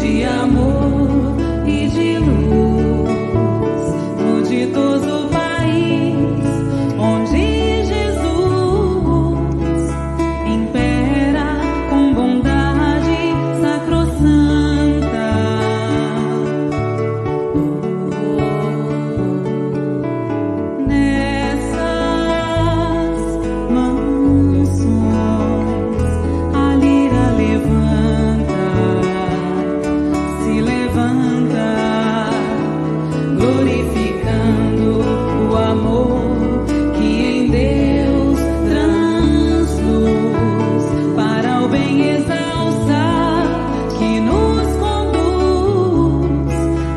de amor e de luz, no ditoso país onde Jesus impera com bondade sacrossanta. Nessas mansões a lira se levanta, glorificando o amor que em Deus transluz, para o bem exalçar que nos conduz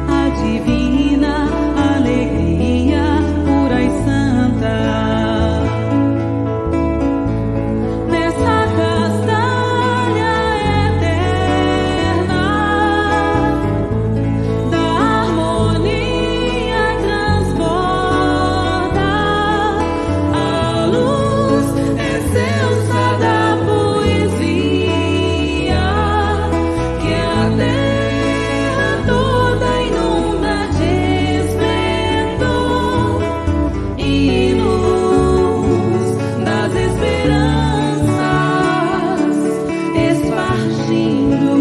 à divina alegria pura e santa. Nessa castalha eterna da harmonia transborda a luz excelsa da poesia que a terra toda inunda de esplendor e luz das esperanças espargindo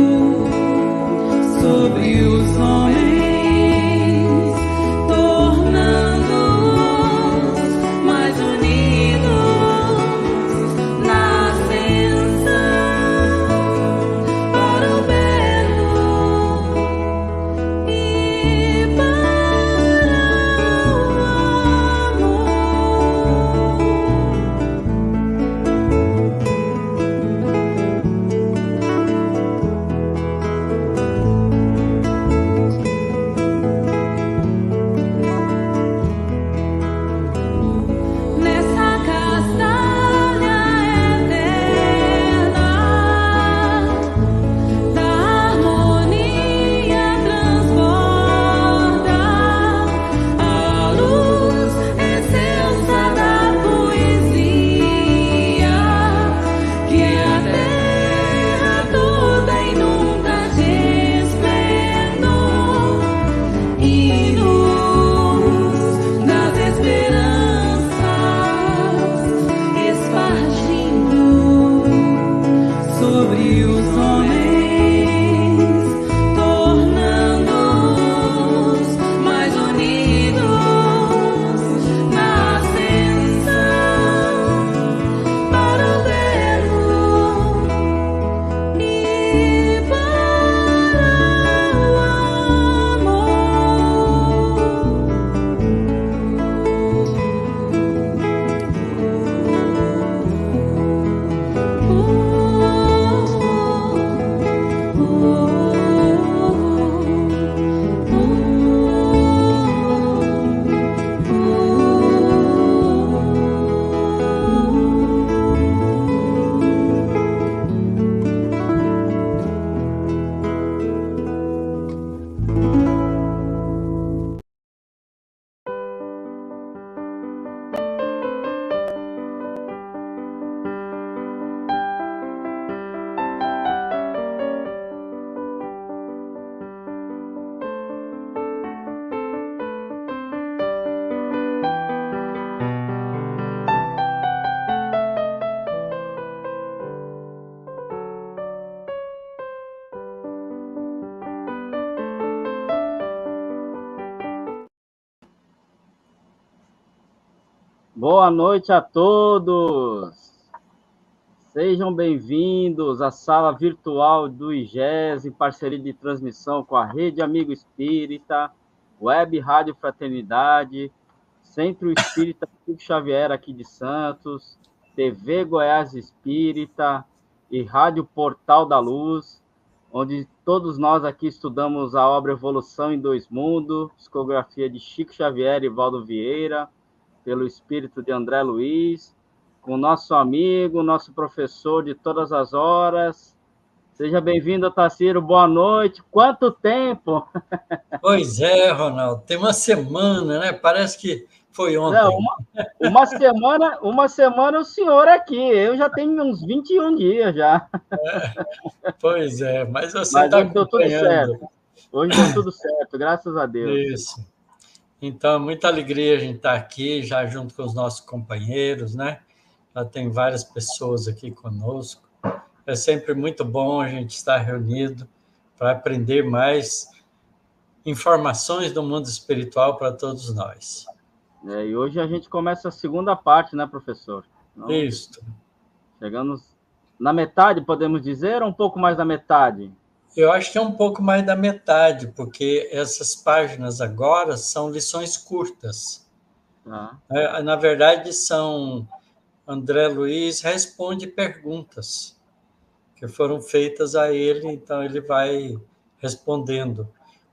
sobre os homens, tornando-os mais unidos na ascensão para o belo e para o amor. Nessa castalha eterna da harmonia transborda a luz excelsa da poesia que a terra toda inunda de esplendor e luz das esperanças espargindo sobre os homens, tornando-os mais unidos na ascensão para o belo e para o Boa noite a todos. Sejam bem-vindos à sala virtual do IGES, em parceria de transmissão com a Rede Amigo Espírita, Web Rádio Fraternidade, Centro Espírita Chico Xavier aqui de Santos, TV Goiás Espírita e Rádio Portal da Luz, onde todos nós aqui estudamos a obra Evolução em Dois Mundos, psicografia de Chico Xavier e Valdo Vieira, pelo espírito de André Luiz, com nosso amigo, nosso professor de todas as horas. Seja bem-vindo, Tarsiro, boa noite. Quanto tempo! Pois é, Ronaldo, tem uma semana, né? Parece que Foi Não, ontem. uma semana o senhor aqui, eu já tenho uns 21 dias já. Pois é, mas você Mas está hoje deu tudo acompanhando. certo. Hoje deu tudo certo, graças a Deus. Isso. Então, muita alegria a gente estar aqui, já junto com os nossos companheiros, né? Já tem várias pessoas aqui conosco. É sempre muito bom a gente estar reunido para aprender mais informações do mundo espiritual para todos nós. E hoje a gente começa a segunda parte, né, professor? Então, Isso. chegamos na metade, podemos dizer, ou um pouco mais da metade? Eu acho que é um pouco mais da metade, porque essas páginas agora são lições curtas. Tá. Na verdade, são André Luiz responde perguntas que foram feitas a ele, então ele vai respondendo.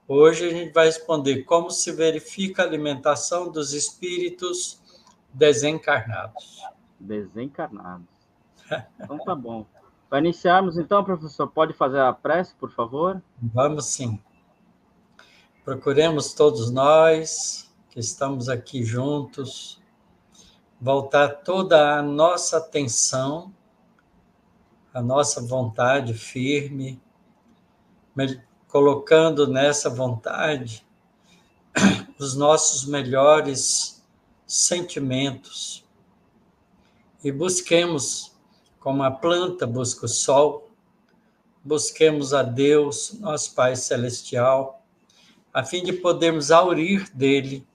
Hoje a gente vai responder como se verifica a alimentação dos espíritos desencarnados. Desencarnados. Então tá bom. Para iniciarmos, então, professor, pode fazer a prece, por favor? Vamos sim. Procuremos todos nós que estamos aqui juntos voltar toda a nossa atenção, a nossa vontade firme, colocando nessa vontade os nossos melhores sentimentos e busquemos, como a planta busca o sol, busquemos a Deus, nosso Pai Celestial, a fim de podermos aurir dele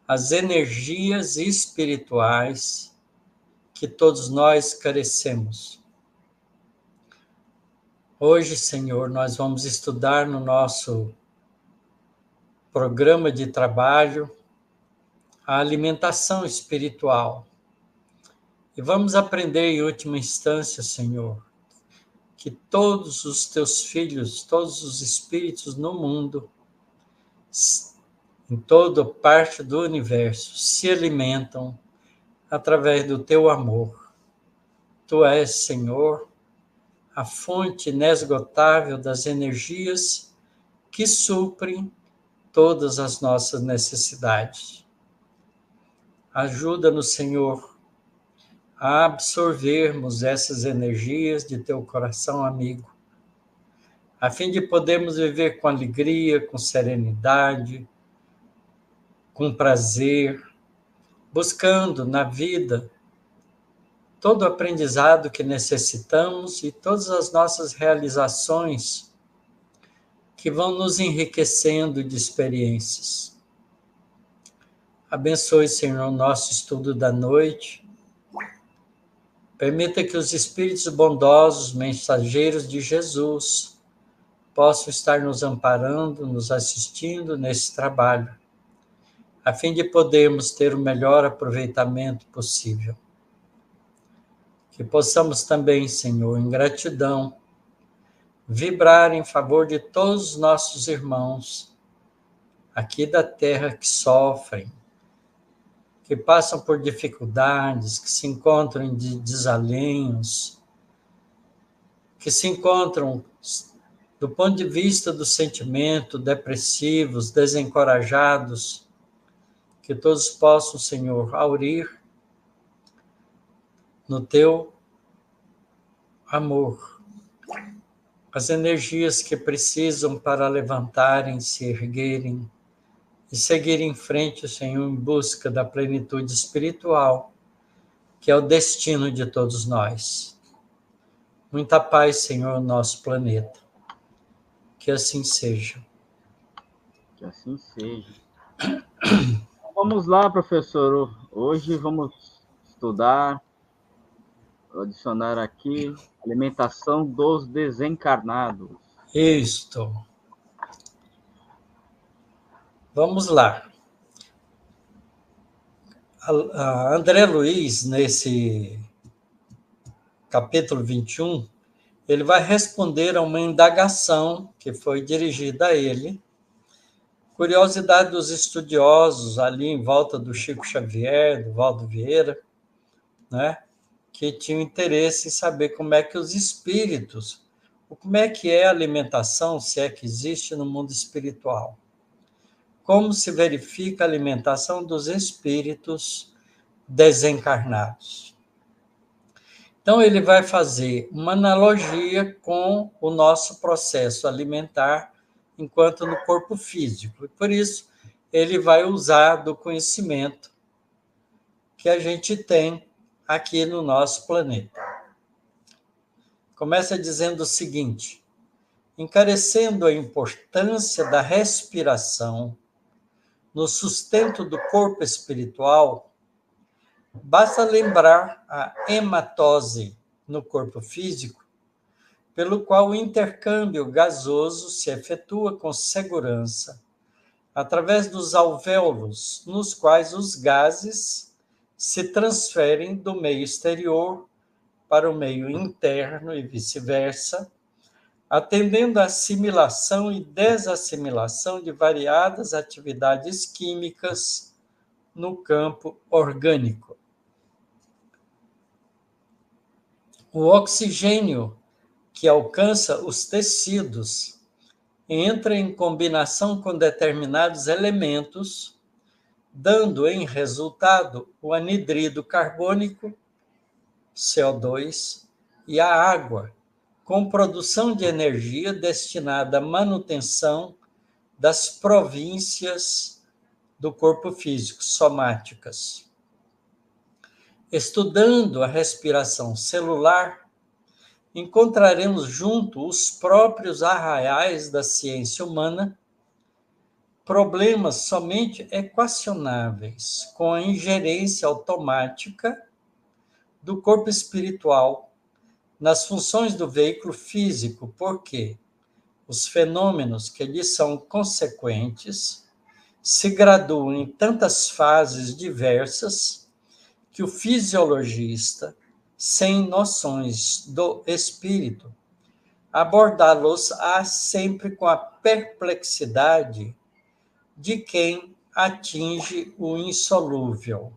as energias espirituais que todos nós carecemos. Hoje, Senhor, nós vamos estudar no nosso programa de trabalho a alimentação espiritual. E vamos aprender, em última instância, Senhor, que todos os teus filhos, todos os espíritos no mundo, em toda parte do universo, se alimentam através do teu amor. Tu és, Senhor, a fonte inesgotável das energias que suprem todas as nossas necessidades. Ajuda-nos, Senhor, a absorvermos essas energias de teu coração amigo, a fim de podermos viver com alegria, com serenidade, com prazer, buscando na vida todo o aprendizado que necessitamos e todas as nossas realizações que vão nos enriquecendo de experiências. Abençoe, Senhor, o nosso estudo da noite. Permita que os espíritos bondosos, mensageiros de Jesus, possam estar nos amparando, nos assistindo nesse trabalho, a fim de podermos ter o melhor aproveitamento possível. Que possamos também, Senhor, em gratidão, vibrar em favor de todos os nossos irmãos aqui da terra que sofrem, que passam por dificuldades, que se encontram em desalenhos, que se encontram, do ponto de vista do sentimento, depressivos, desencorajados, que todos possam, Senhor, aurir no teu amor as energias que precisam para levantarem, se erguerem e seguir em frente, Senhor, em busca da plenitude espiritual, que é o destino de todos nós. Muita paz, Senhor, no nosso planeta. Que assim seja. Que assim seja. Vamos lá, professor. Hoje vamos estudar, adicionar aqui, alimentação dos desencarnados. Isto. Vamos lá. A André Luiz, nesse capítulo 21, ele vai responder a uma indagação que foi dirigida a ele. Curiosidade dos estudiosos ali em volta do Chico Xavier, do Valdo Vieira, né, que tinham interesse em saber como é que os espíritos, como é que é a alimentação, se é que existe no mundo espiritual. como se verifica a alimentação dos espíritos desencarnados. Então, ele vai fazer uma analogia com o nosso processo alimentar enquanto no corpo físico. E por isso, ele vai usar do conhecimento que a gente tem aqui no nosso planeta. Começa dizendo o seguinte: encarecendo a importância da respiração no sustento do corpo espiritual, basta lembrar a hematose no corpo físico, pelo qual o intercâmbio gasoso se efetua com segurança, através dos alvéolos, nos quais os gases se transferem do meio exterior para o meio interno e vice-versa, atendendo à assimilação e desassimilação de variadas atividades químicas no campo orgânico. O oxigênio que alcança os tecidos entra em combinação com determinados elementos, dando em resultado o anidrido carbônico, CO2, e a água, com produção de energia destinada à manutenção das províncias do corpo físico, somáticas. Estudando a respiração celular, encontraremos junto os próprios arraiais da ciência humana problemas somente equacionáveis com a ingerência automática do corpo espiritual nas funções do veículo físico, porque os fenômenos que lhe são consequentes se graduam em tantas fases diversas que o fisiologista, sem noções do espírito, abordá-los-á sempre com a perplexidade de quem atinge o insolúvel.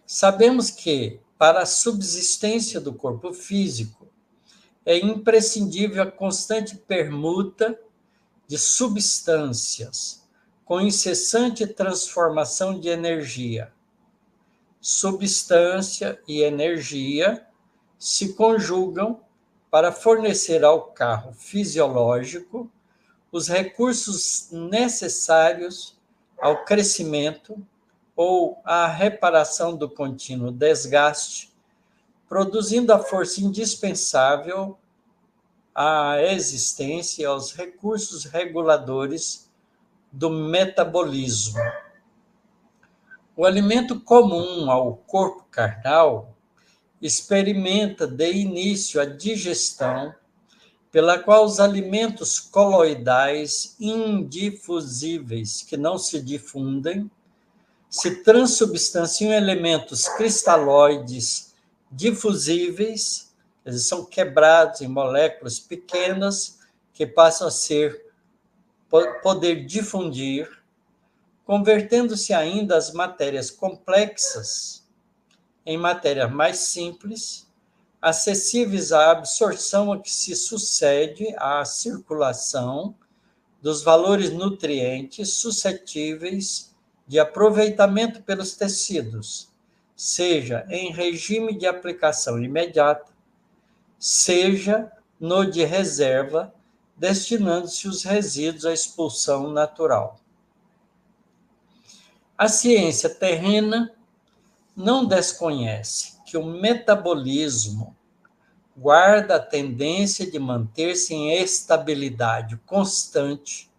Sabemos que, para a subsistência do corpo físico, é imprescindível a constante permuta de substâncias, com incessante transformação de energia. Substância e energia se conjugam para fornecer ao carro fisiológico os recursos necessários ao crescimento ou à reparação do contínuo desgaste, produzindo a força indispensável à existência e aos recursos reguladores do metabolismo. O alimento comum ao corpo carnal experimenta de início a digestão, pela qual os alimentos coloidais indifusíveis, que não se difundem, se transubstanciam em elementos cristalóides difusíveis, eles são quebrados em moléculas pequenas que passam a poder difundir, convertendo-se ainda as matérias complexas em matérias mais simples, acessíveis à absorção a que se sucede à circulação dos valores nutrientes suscetíveis de aproveitamento pelos tecidos, seja em regime de aplicação imediata, seja no de reserva, destinando-se os resíduos à expulsão natural. A ciência terrena não desconhece que o metabolismo guarda a tendência de manter-se em estabilidade constante,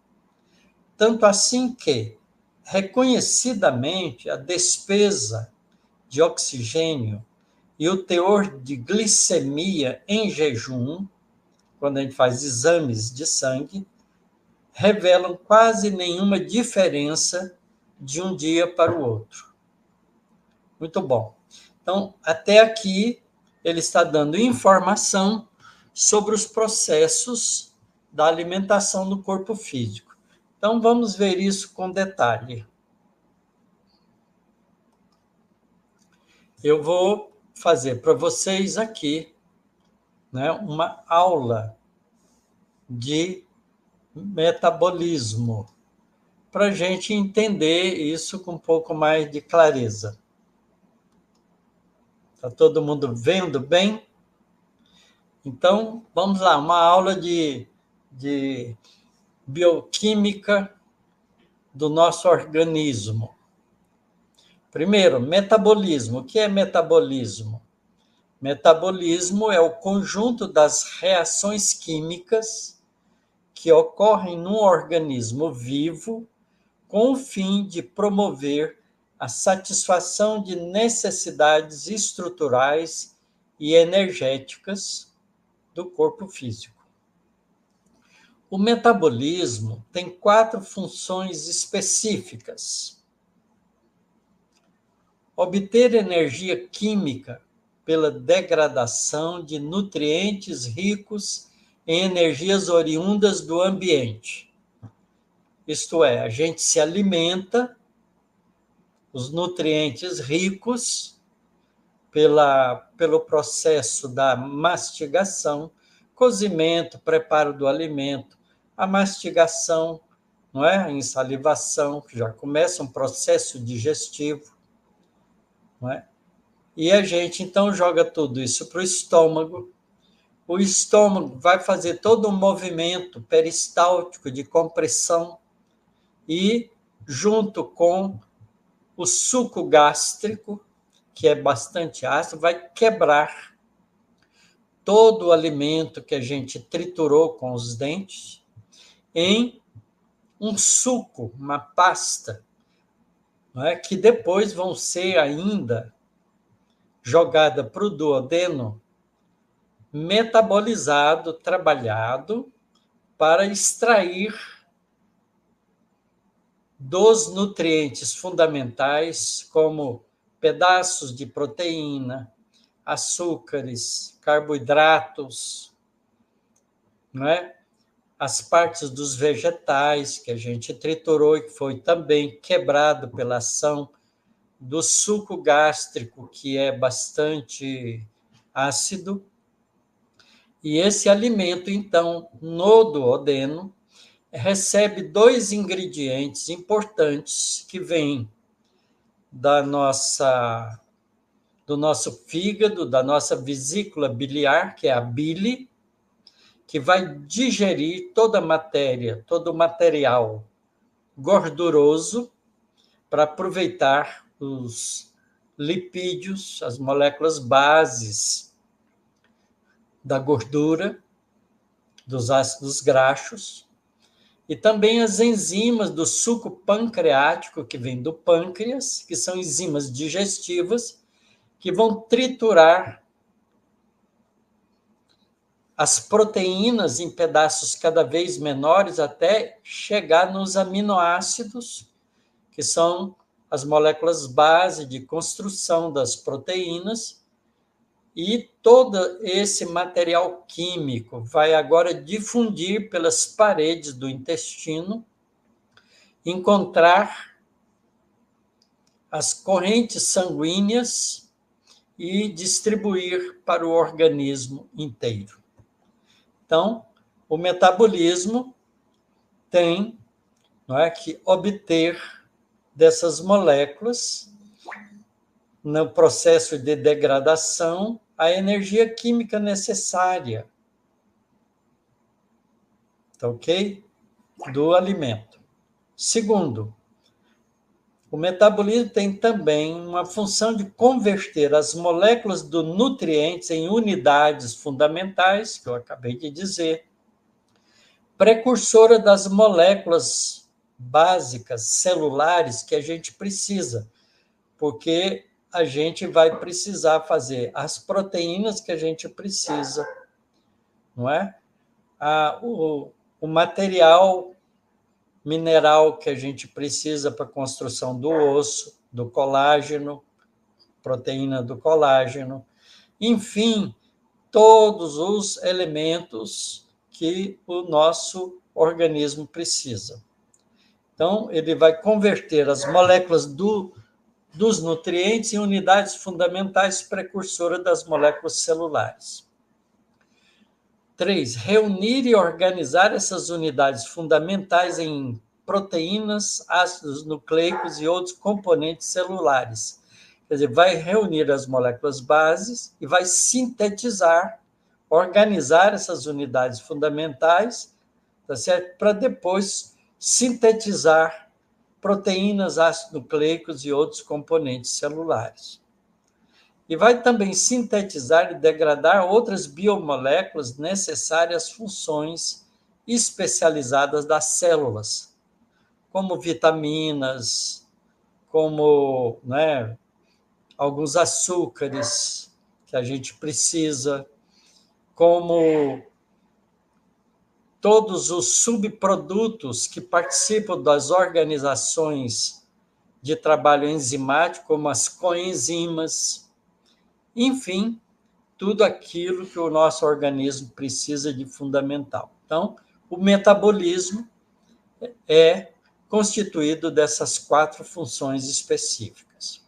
tanto assim que, reconhecidamente, a despesa de oxigênio e o teor de glicemia em jejum, quando a gente faz exames de sangue, revelam quase nenhuma diferença de um dia para o outro. Muito bom. Então, até aqui, ele está dando informação sobre os processos da alimentação no corpo físico. Então, vamos ver isso com detalhe. Eu vou fazer para vocês aqui, né, uma aula de metabolismo. para a gente entender isso com um pouco mais de clareza. Está todo mundo vendo bem? Então, vamos lá, uma aula de bioquímica do nosso organismo. Primeiro, metabolismo. O que é metabolismo? Metabolismo é o conjunto das reações químicas que ocorrem num organismo vivo com o fim de promover a satisfação de necessidades estruturais e energéticas do corpo físico. O metabolismo tem 4 funções específicas: obter energia química pela degradação de nutrientes ricos em energias oriundas do ambiente. Isto é, a gente se alimenta, os nutrientes ricos, pelo processo da mastigação, cozimento, preparo do alimento, a mastigação, não é? A insalivação, que já começa um processo digestivo, não é? E a gente, então, joga tudo isso para o estômago. O estômago vai fazer todo um movimento peristáltico de compressão e, junto com o suco gástrico, que é bastante ácido, vai quebrar todo o alimento que a gente triturou com os dentes em um suco, uma pasta, não é? Que depois vão ser ainda jogada para o duodeno, metabolizado, trabalhado, para extrair dos nutrientes fundamentais, como pedaços de proteína, açúcares, carboidratos, não é? As partes dos vegetais que a gente triturou e que foi também quebrado pela ação do suco gástrico, que é bastante ácido. E esse alimento, então, no duodeno, recebe 2 ingredientes importantes que vêm do nosso fígado, da nossa vesícula biliar, que é a bile, que vai digerir toda a matéria, todo o material gorduroso para aproveitar os lipídios, as moléculas bases da gordura, dos ácidos graxos, e também as enzimas do suco pancreático, que vem do pâncreas, que são enzimas digestivas, que vão triturar as proteínas em pedaços cada vez menores até chegar nos aminoácidos, que são as moléculas base de construção das proteínas, e todo esse material químico vai agora difundir pelas paredes do intestino, encontrar as correntes sanguíneas e distribuir para o organismo inteiro. Então, o metabolismo tem, não é, que obter dessas moléculas, no processo de degradação, a energia química necessária, tá ok? Do alimento. Segundo, o metabolismo tem também uma função de converter as moléculas do nutrientes em unidades fundamentais, que eu acabei de dizer, precursora das moléculas básicas, celulares, que a gente precisa, porque a gente vai precisar fazer as proteínas que a gente precisa, não é? O material mineral que a gente precisa para a construção do osso, do colágeno, proteína do colágeno, enfim, todos os elementos que o nosso organismo precisa. Então, ele vai converter as moléculas dos nutrientes em unidades fundamentais precursoras das moléculas celulares. 3. Reunir e organizar essas unidades fundamentais em proteínas, ácidos nucleicos e outros componentes celulares. Quer dizer, vai reunir as moléculas bases e vai sintetizar, organizar essas unidades fundamentais, tá certo? Para depois sintetizar proteínas, ácidos nucleicos e outros componentes celulares. E vai também sintetizar e degradar outras biomoléculas necessárias às funções especializadas das células, como vitaminas, como, né, alguns açúcares que a gente precisa, como todos os subprodutos que participam das organizações de trabalho enzimático, como as coenzimas, enfim, tudo aquilo que o nosso organismo precisa de fundamental. Então, o metabolismo é constituído dessas 4 funções específicas.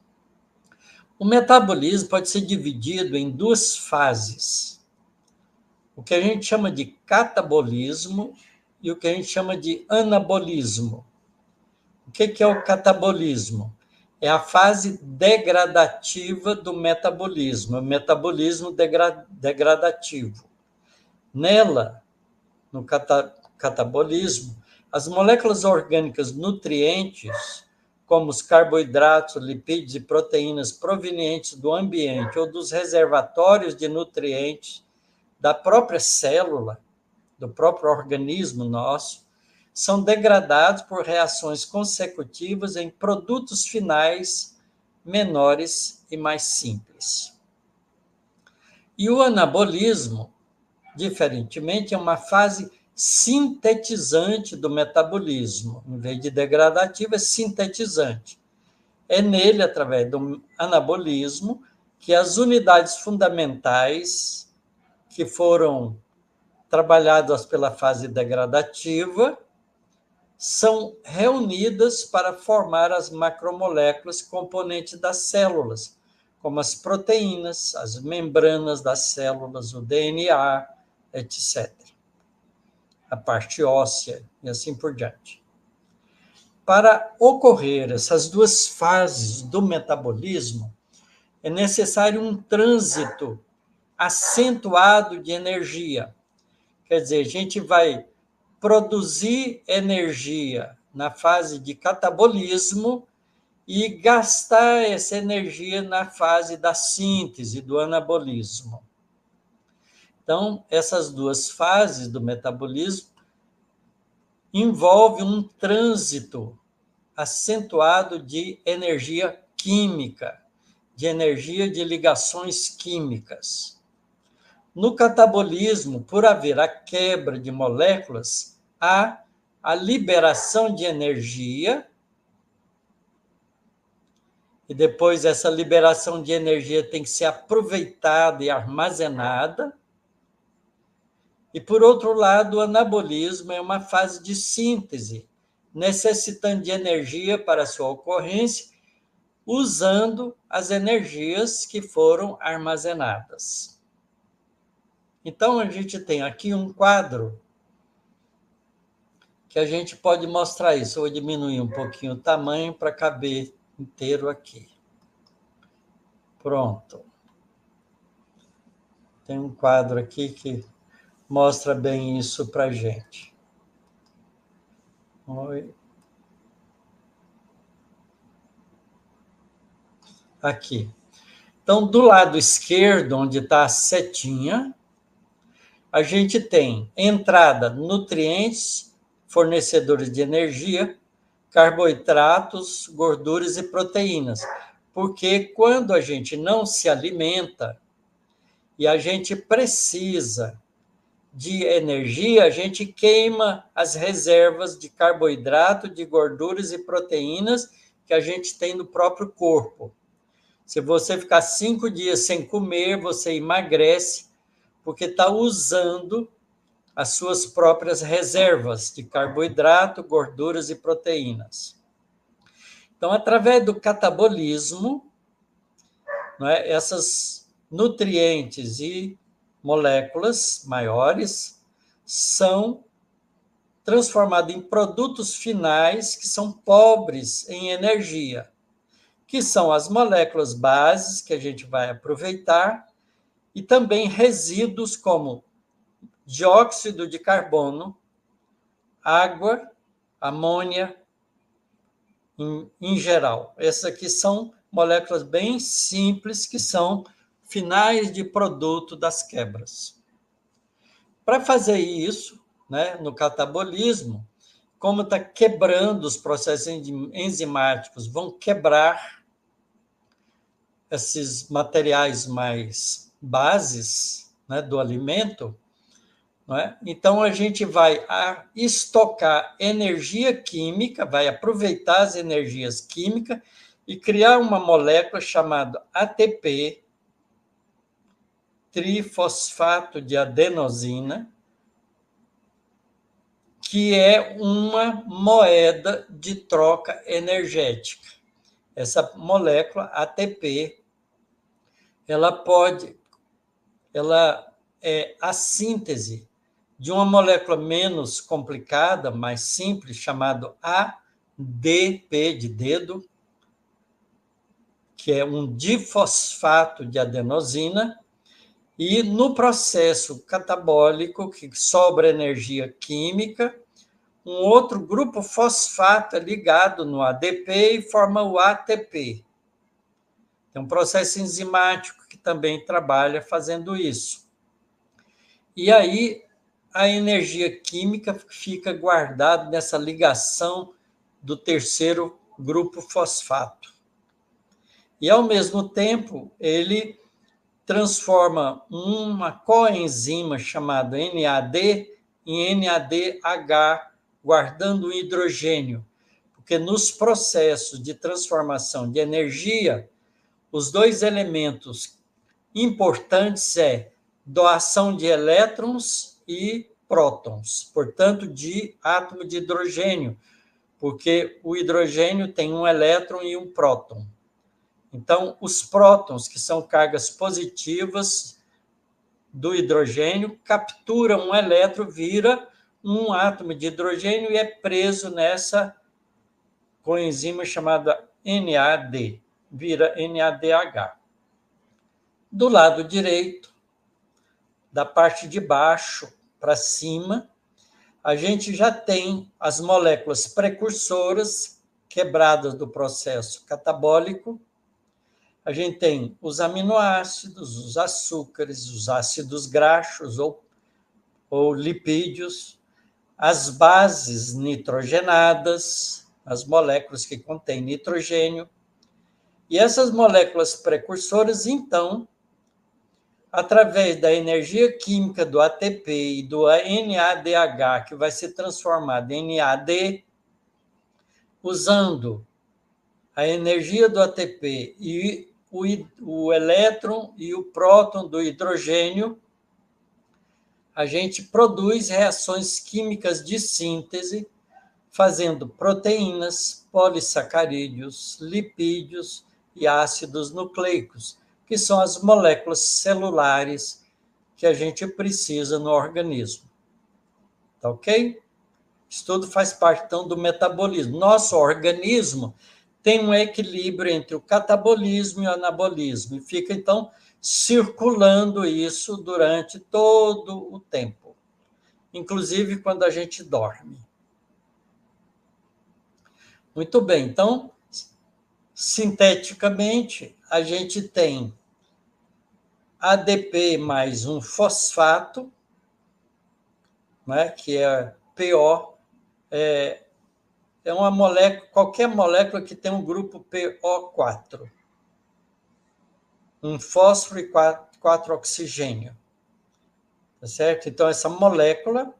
O metabolismo pode ser dividido em 2 fases. O que a gente chama de catabolismo e o que a gente chama de anabolismo. O que é o catabolismo? É a fase degradativa do metabolismo, o metabolismo degradativo. Nela, no catabolismo, as moléculas orgânicas nutrientes, como os carboidratos, lipídios e proteínas provenientes do ambiente ou dos reservatórios de nutrientes da própria célula, do próprio organismo nosso, são degradados por reações consecutivas em produtos finais menores e mais simples. E o anabolismo, diferentemente, é uma fase sintetizante do metabolismo. Em vez de degradativo, é sintetizante. É nele, através do anabolismo, que as unidades fundamentais que foram trabalhadas pela fase degradativa são reunidas para formar as macromoléculas componentes das células, como as proteínas, as membranas das células, o DNA, etc. A parte óssea e assim por diante. Para ocorrer essas 2 fases do metabolismo, é necessário um trânsito acentuado de energia. Quer dizer, a gente vai produzir energia na fase de catabolismo e gastar essa energia na fase da síntese, do anabolismo. Então, essas 2 fases do metabolismo envolvem um trânsito acentuado de energia química, de energia de ligações químicas. No catabolismo, por haver a quebra de moléculas, há a liberação de energia, e depois essa liberação de energia tem que ser aproveitada e armazenada. E, por outro lado, o anabolismo é uma fase de síntese, necessitando de energia para sua ocorrência, usando as energias que foram armazenadas. Então, a gente tem aqui um quadro que a gente pode mostrar isso. Eu vou diminuir um pouquinho o tamanho para caber inteiro aqui. Pronto. Tem um quadro aqui que mostra bem isso para a gente. Oi. Aqui. Então, do lado esquerdo, onde está a setinha, a gente tem entrada, nutrientes, fornecedores de energia, carboidratos, gorduras e proteínas. Porque quando a gente não se alimenta e a gente precisa de energia, a gente queima as reservas de carboidrato, de gorduras e proteínas que a gente tem no próprio corpo. Se você ficar 5 dias sem comer, você emagrece, porque está usando as suas próprias reservas de carboidrato, gorduras e proteínas. Então, através do catabolismo, né, essas nutrientes e moléculas maiores são transformado em produtos finais que são pobres em energia, que são as moléculas bases que a gente vai aproveitar e também resíduos como dióxido de carbono, água, amônia, em geral. Essas aqui são moléculas bem simples, que são finais de produto das quebras. Para fazer isso, né, no catabolismo, como está quebrando os processos enzimáticos, vão quebrar esses materiais mais bases, né, do alimento, não é? Então, a gente vai estocar energia química, vai aproveitar as energias químicas e criar uma molécula chamada ATP, trifosfato de adenosina, que é uma moeda de troca energética. Essa molécula ATP, ela é a síntese de uma molécula menos complicada, mais simples, chamada ADP de dedo, que é um difosfato de adenosina, e no processo catabólico, que sobra energia química, um outro grupo fosfato é ligado no ADP e forma o ATP. É um processo enzimático que também trabalha fazendo isso. E aí, a energia química fica guardada nessa ligação do terceiro grupo fosfato. E, ao mesmo tempo, ele transforma uma coenzima chamada NAD em NADH, guardando o hidrogênio, porque nos processos de transformação de energia, os dois elementos importantes é doação de elétrons e prótons, portanto, de átomo de hidrogênio, porque o hidrogênio tem um elétron e um próton. Então, os prótons, que são cargas positivas do hidrogênio, capturam um elétron, vira um átomo de hidrogênio e é preso nessa coenzima chamada NAD, vira NADH. Do lado direito, da parte de baixo para cima, a gente já tem as moléculas precursoras quebradas do processo catabólico. A gente tem os aminoácidos, os açúcares, os ácidos graxos ou lipídios, as bases nitrogenadas, as moléculas que contêm nitrogênio. E essas moléculas precursoras, então, através da energia química do ATP e do NADH, que vai ser transformado em NAD, usando a energia do ATP e o elétron e o próton do hidrogênio, a gente produz reações químicas de síntese, fazendo proteínas, polissacarídeos, lipídios e ácidos nucleicos, que são as moléculas celulares que a gente precisa no organismo. Tá ok? Isso tudo faz parte, então, do metabolismo. Nosso organismo tem um equilíbrio entre o catabolismo e o anabolismo, e fica, então, circulando isso durante todo o tempo, inclusive quando a gente dorme. Muito bem, então, sinteticamente, a gente tem ADP mais um fosfato, né, que é PO, é uma molécula, qualquer molécula que tem um grupo PO4. Um fósforo e 4 oxigênio. Tá certo? Então, essa molécula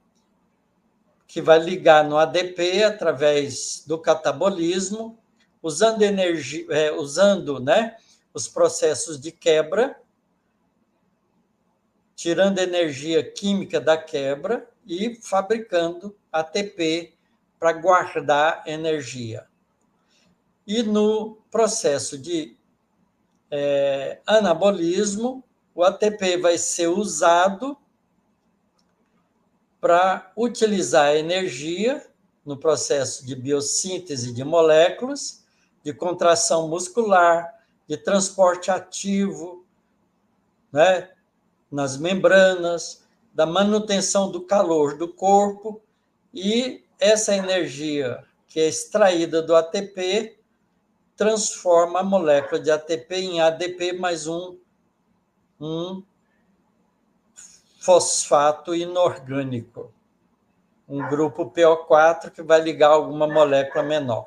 que vai ligar no ADP através do catabolismo, usando energia, né, os processos de quebra, tirando energia química da quebra e fabricando ATP para guardar energia. E no processo de anabolismo, o ATP vai ser usado para utilizar a energia no processo de biossíntese de moléculas, de contração muscular, de transporte ativo, né, nas membranas, da manutenção do calor do corpo, e essa energia que é extraída do ATP transforma a molécula de ATP em ADP mais um fosfato inorgânico, um grupo PO4 que vai ligar alguma molécula menor.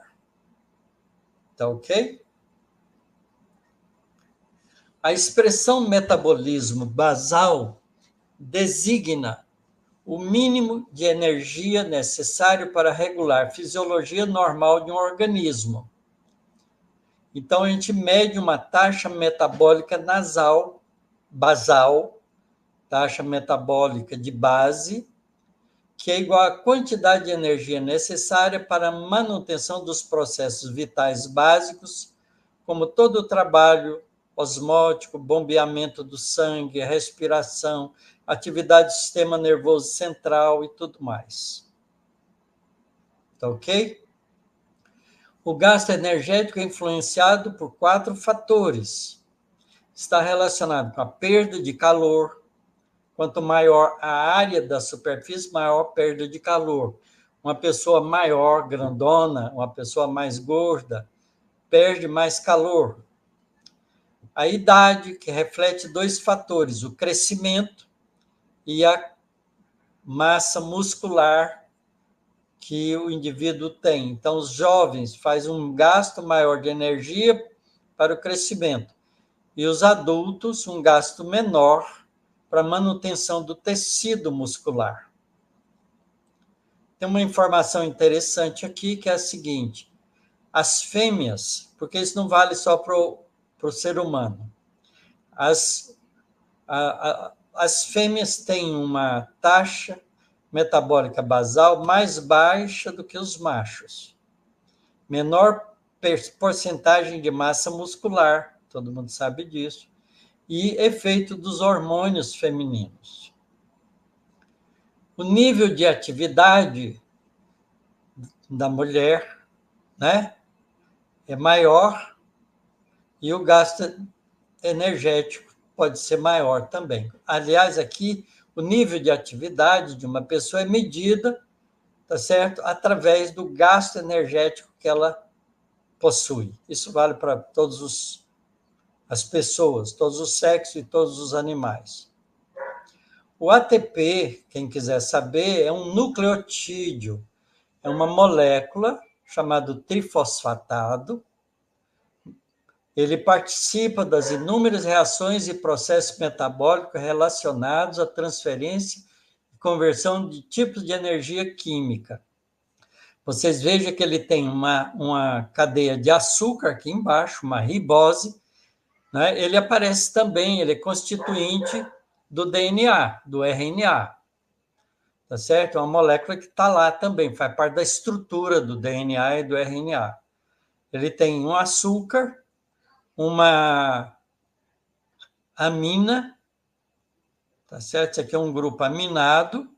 Tá ok? A expressão metabolismo basal designa o mínimo de energia necessário para regular a fisiologia normal de um organismo. Então, a gente mede uma taxa metabólica basal, taxa metabólica de base, que é igual à quantidade de energia necessária para a manutenção dos processos vitais básicos, como todo o trabalho osmótico, bombeamento do sangue, respiração, atividade do sistema nervoso central e tudo mais. Tá ok? O gasto energético é influenciado por 4 fatores. Está relacionado com a perda de calor. Quanto maior a área da superfície, maior a perda de calor. Uma pessoa maior, grandona, uma pessoa mais gorda, perde mais calor. A idade, que reflete 2 fatores, o crescimento e a massa muscular que o indivíduo tem. Então, os jovens fazem um gasto maior de energia para o crescimento, e os adultos um gasto menor para a manutenção do tecido muscular. Tem uma informação interessante aqui, que é a seguinte: as fêmeas, porque isso não vale só para o ser humano, as fêmeas têm uma taxa metabólica basal mais baixa do que os machos. Menor porcentagem de massa muscular, todo mundo sabe disso, e efeito dos hormônios femininos. O nível de atividade da mulher, né, é maior, e o gasto energético pode ser maior também. Aliás, aqui, o nível de atividade de uma pessoa é medida, tá certo? Através do gasto energético que ela possui. Isso vale para todas as pessoas, todos os sexos e todos os animais. O ATP, quem quiser saber, é um nucleotídeo, é uma molécula chamada trifosfatado. Ele participa das inúmeras reações e processos metabólicos relacionados à transferência e conversão de tipos de energia química. Vocês vejam que ele tem uma cadeia de açúcar aqui embaixo, uma ribose, né? Ele aparece também, ele é constituinte do DNA, do RNA. Tá certo? É uma molécula que está lá também, faz parte da estrutura do DNA e do RNA. Ele tem um açúcar, uma amina, tá certo? Isso aqui é um grupo aminado,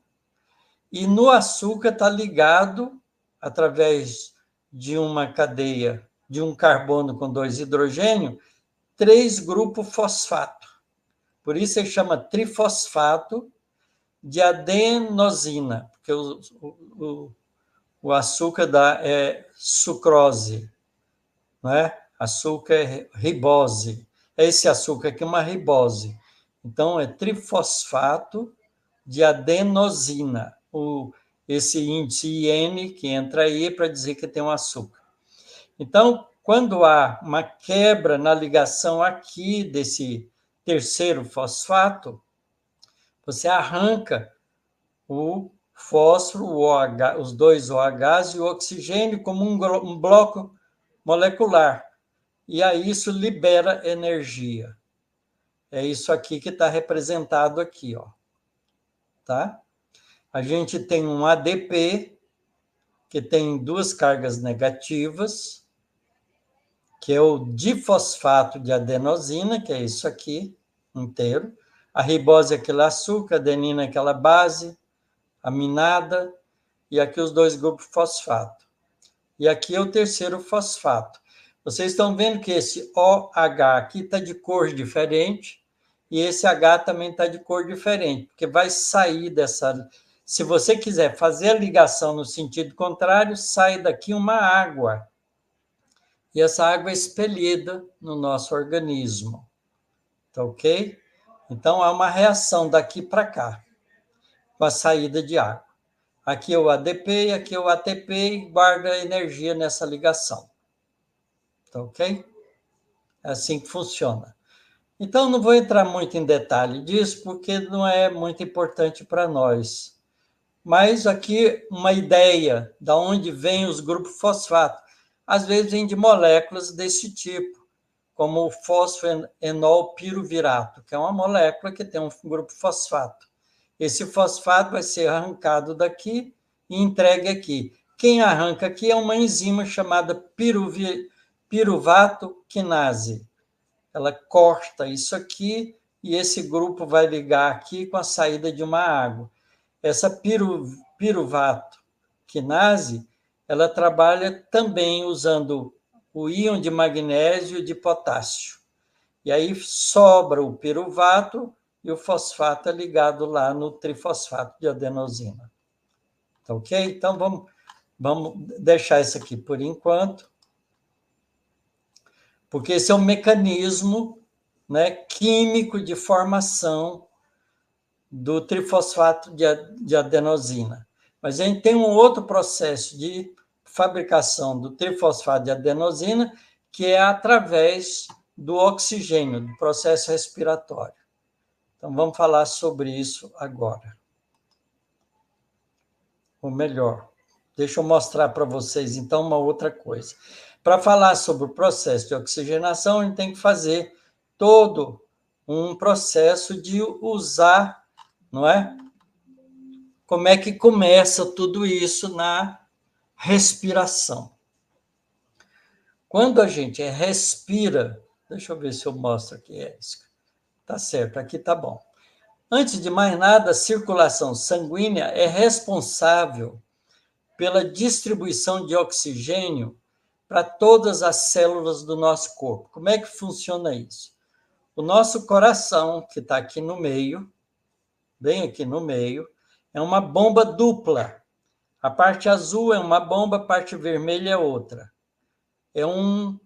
e no açúcar está ligado, através de uma cadeia de um carbono com 2 hidrogênios, 3 grupos fosfato. Por isso ele chama trifosfato de adenosina, porque o açúcar é sucrose, não é? Açúcar é ribose. Esse açúcar aqui é uma ribose. Então, é trifosfato de adenosina. Esse índice IN que entra aí para dizer que tem um açúcar. Então, quando há uma quebra na ligação aqui desse terceiro fosfato, você arranca o fósforo, o OH, os 2 OHs e o oxigênio como um bloco molecular. E aí isso libera energia. É isso aqui que está representado aqui, ó. Tá? A gente tem um ADP, que tem 2 cargas negativas, que é o difosfato de adenosina, que é isso aqui inteiro. A ribose é aquele açúcar, a adenina é aquela base, aminada, e aqui os 2 grupos fosfato. E aqui é o terceiro fosfato. Vocês estão vendo que esse OH aqui está de cor diferente, e esse H também está de cor diferente, porque vai sair dessa... Se você quiser fazer a ligação no sentido contrário, sai daqui uma água. E essa água é expelida no nosso organismo. Tá ok? Então, há uma reação daqui para cá, com a saída de água. Aqui é o ADP e aqui é o ATP e guarda a energia nessa ligação. Tá ok? É assim que funciona. Então, não vou entrar muito em detalhe disso, porque não é muito importante para nós. Mas aqui uma ideia de onde vem os grupos fosfato. Às vezes vem de moléculas desse tipo, como o fosfoenol piruvirato, que é uma molécula que tem um grupo fosfato. Esse fosfato vai ser arrancado daqui e entregue aqui. Quem arranca aqui é uma enzima chamada piruvato quinase. Ela corta isso aqui e esse grupo vai ligar aqui com a saída de uma água. Essa piruvato quinase, ela trabalha também usando o íon de magnésio e de potássio. E aí sobra o piruvato e o fosfato é ligado lá no trifosfato de adenosina. Tá ok? Então, vamos deixar isso aqui por enquanto, porque esse é um mecanismo, né, químico de formação do trifosfato de adenosina. Mas a gente tem um outro processo de fabricação do trifosfato de adenosina, que é através do oxigênio, do processo respiratório. Então, vamos falar sobre isso agora. Ou melhor, deixa eu mostrar para vocês, então, uma outra coisa. Para falar sobre o processo de oxigenação, a gente tem que fazer todo um processo de usar, não é? Como é que começa tudo isso na respiração. Quando a gente respira, deixa eu ver se eu mostro aqui, tá certo, aqui tá bom. Antes de mais nada, a circulação sanguínea é responsável pela distribuição de oxigênio para todas as células do nosso corpo. Como é que funciona isso? O nosso coração, que está aqui no meio, bem aqui no meio, é uma bomba dupla. A parte azul é uma bomba, a parte vermelha é outra. É um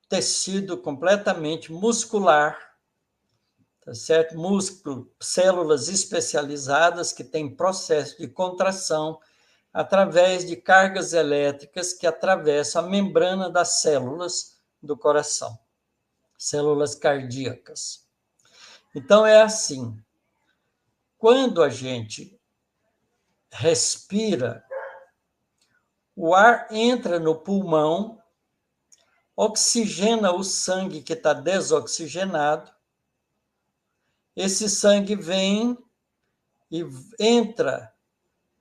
tecido completamente muscular, tá certo? Músculo, células especializadas que têm processo de contração através de cargas elétricas que atravessam a membrana das células do coração, células cardíacas. Então, é assim. Quando a gente respira, o ar entra no pulmão, oxigena o sangue que está desoxigenado, esse sangue vem e entra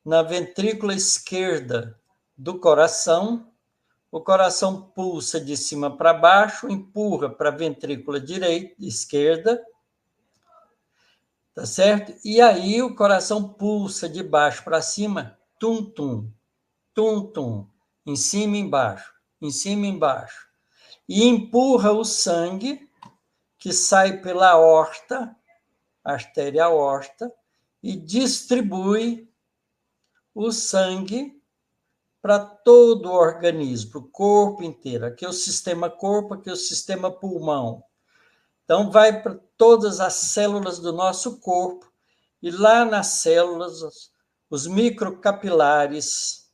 na ventrícula esquerda do coração, o coração pulsa de cima para baixo, empurra para a ventrícula direita, esquerda, tá certo? E aí o coração pulsa de baixo para cima, tum-tum, tum-tum, em cima e embaixo, em cima e embaixo. E empurra o sangue, que sai pela aorta, artéria aorta, e distribui o sangue para todo o organismo, para o corpo inteiro. Aqui é o sistema corpo, aqui é o sistema pulmão. Então, vai para todas as células do nosso corpo, e lá nas células, os microcapilares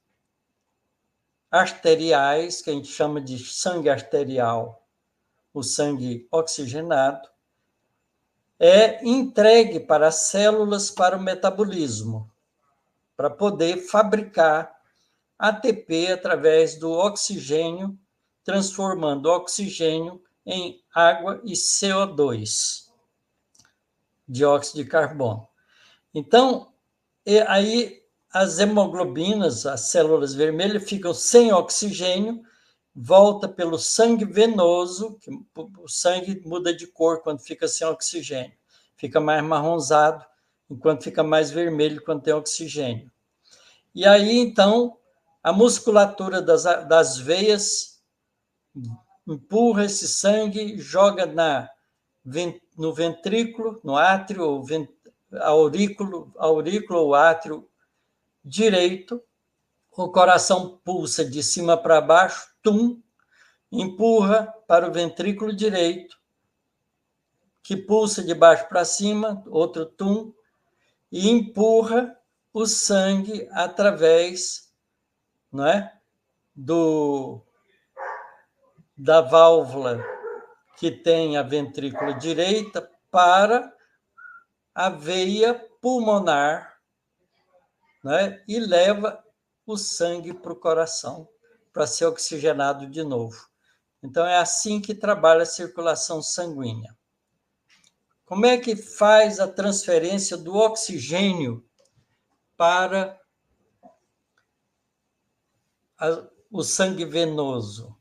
arteriais, que a gente chama de sangue arterial, o sangue oxigenado, é entregue para as células para o metabolismo, para poder fabricar ATP através do oxigênio, transformando o oxigênio em água e CO2, dióxido de carbono. Então, aí as hemoglobinas, as células vermelhas, ficam sem oxigênio, volta pelo sangue venoso, que o sangue muda de cor quando fica sem oxigênio, fica mais marronzado, enquanto fica mais vermelho quando tem oxigênio. E aí, então, a musculatura das veias empurra esse sangue, joga no ventrículo, no átrio, aurículo ou átrio direito. O coração pulsa de cima para baixo, tum, empurra para o ventrículo direito, que pulsa de baixo para cima, outro tum, e empurra o sangue através, não é, da válvula que tem a ventrícula direita para a veia pulmonar, né, e leva o sangue para o coração para ser oxigenado de novo. Então, é assim que trabalha a circulação sanguínea. Como é que faz a transferência do oxigênio para o sangue venoso?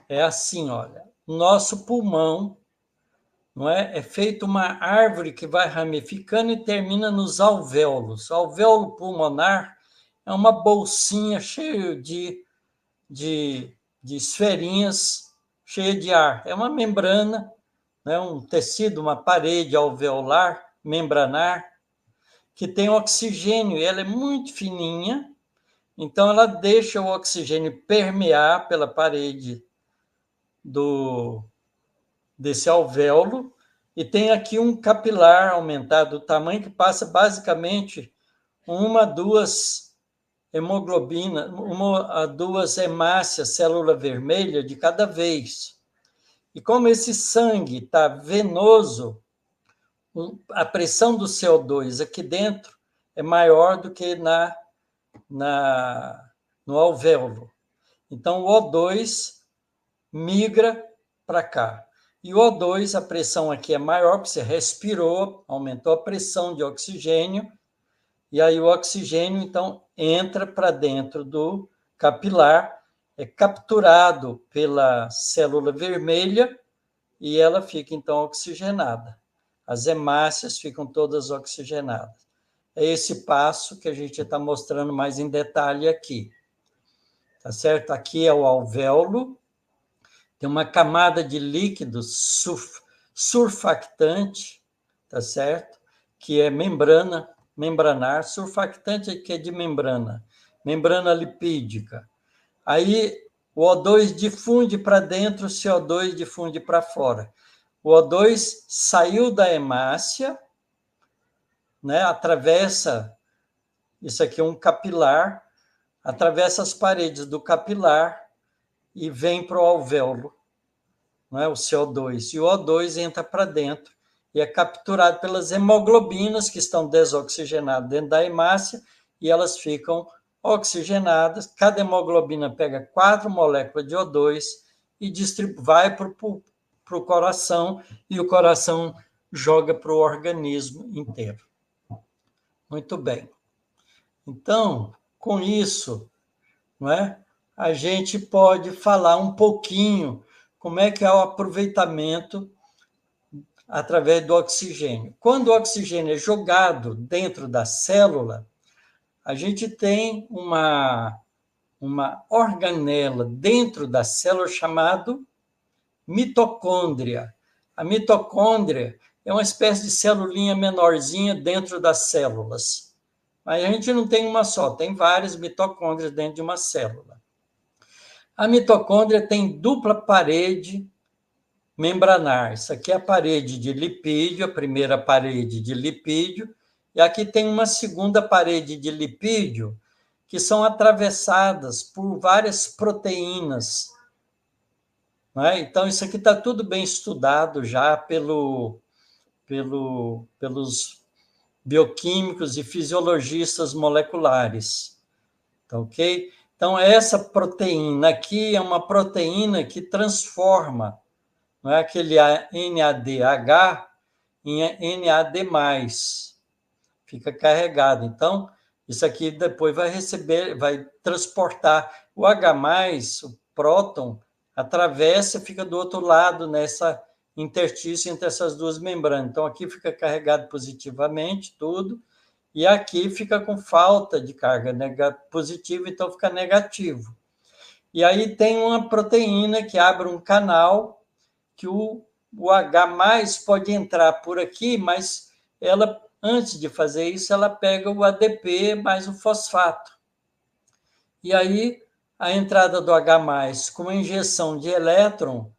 É assim, olha, nosso pulmão, não é? É feito uma árvore que vai ramificando e termina nos alvéolos. O alvéolo pulmonar é uma bolsinha cheia de esferinhas, cheia de ar. É uma membrana, né? Um tecido, uma parede alveolar, membranar, que tem oxigênio, e ela é muito fininha, então ela deixa o oxigênio permear pela parede desse alvéolo, e tem aqui um capilar aumentado do tamanho que passa basicamente duas hemoglobinas, duas hemácias, célula vermelha de cada vez. E como esse sangue está venoso, a pressão do CO2 aqui dentro é maior do que no alvéolo. Então, o O2 migra para cá. E o O2, a pressão aqui é maior, porque você respirou, aumentou a pressão de oxigênio, e aí o oxigênio, então, entra para dentro do capilar, é capturado pela célula vermelha, e ela fica, então, oxigenada. As hemácias ficam todas oxigenadas. É esse passo que a gente está mostrando mais em detalhe aqui. Tá certo? Aqui é o alvéolo, tem uma camada de líquido surfactante, tá certo? Que é membranar, surfactante que é de membrana lipídica. Aí o O2 difunde para dentro, o CO2 difunde para fora. O O2 saiu da hemácia, né? Atravessa, isso aqui é um capilar, atravessa as paredes do capilar e vem para o alvéolo, não é? O CO2. E o O2 entra para dentro e é capturado pelas hemoglobinas que estão desoxigenadas dentro da hemácia, e elas ficam oxigenadas. Cada hemoglobina pega 4 moléculas de O2 e vai para o coração, e o coração joga para o organismo inteiro. Muito bem. Então, com isso, não é? A gente pode falar um pouquinho como é que é o aproveitamento através do oxigênio. Quando o oxigênio é jogado dentro da célula, a gente tem uma organela dentro da célula chamada mitocôndria. A mitocôndria é uma espécie de celulinha menorzinha dentro das células. Mas a gente não tem uma só, tem várias mitocôndrias dentro de uma célula. A mitocôndria tem dupla parede membranar. Isso aqui é a parede de lipídio, a primeira parede de lipídio, e aqui tem uma segunda parede de lipídio, que são atravessadas por várias proteínas. Não é? Então, isso aqui está tudo bem estudado já pelos bioquímicos e fisiologistas moleculares. Tá, ok? Então, essa proteína aqui é uma proteína que transforma, não é, aquele NADH em NAD+. Fica carregado. Então, isso aqui depois vai transportar o H+, o próton, atravessa e fica do outro lado nessa interstício entre essas duas membranas. Então, aqui fica carregado positivamente tudo, e aqui fica com falta de carga positiva, então fica negativo. E aí tem uma proteína que abre um canal que o H+ pode entrar por aqui, mas ela, antes de fazer isso, ela pega o ADP mais o fosfato. E aí, a entrada do H+, com a injeção de elétron,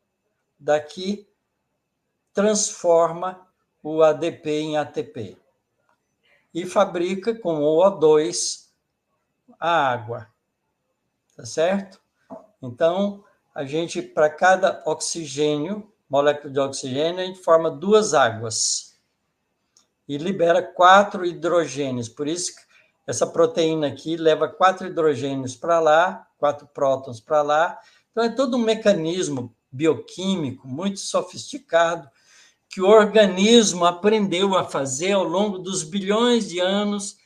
daqui, transforma o ADP em ATP. E fabrica com o O2 a água. Tá certo? Então, a gente, para cada oxigênio, molécula de oxigênio, a gente forma 2 águas. E libera 4 hidrogênios. Por isso que essa proteína aqui leva 4 hidrogênios para lá, 4 prótons para lá. Então, é todo um mecanismo bioquímico muito sofisticado que o organismo aprendeu a fazer ao longo dos bilhões de anos,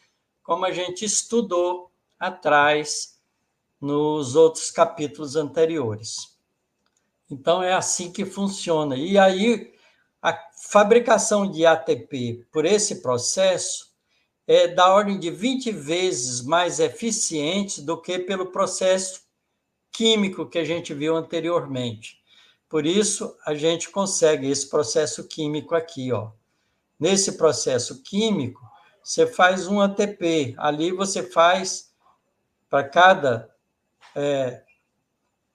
como a gente estudou atrás nos outros capítulos anteriores. Então, é assim que funciona. E aí, a fabricação de ATP por esse processo é da ordem de 20 vezes mais eficiente do que pelo processo químico que a gente viu anteriormente. Por isso, a gente consegue esse processo químico aqui, ó. Nesse processo químico, você faz um ATP. Ali você faz, para cada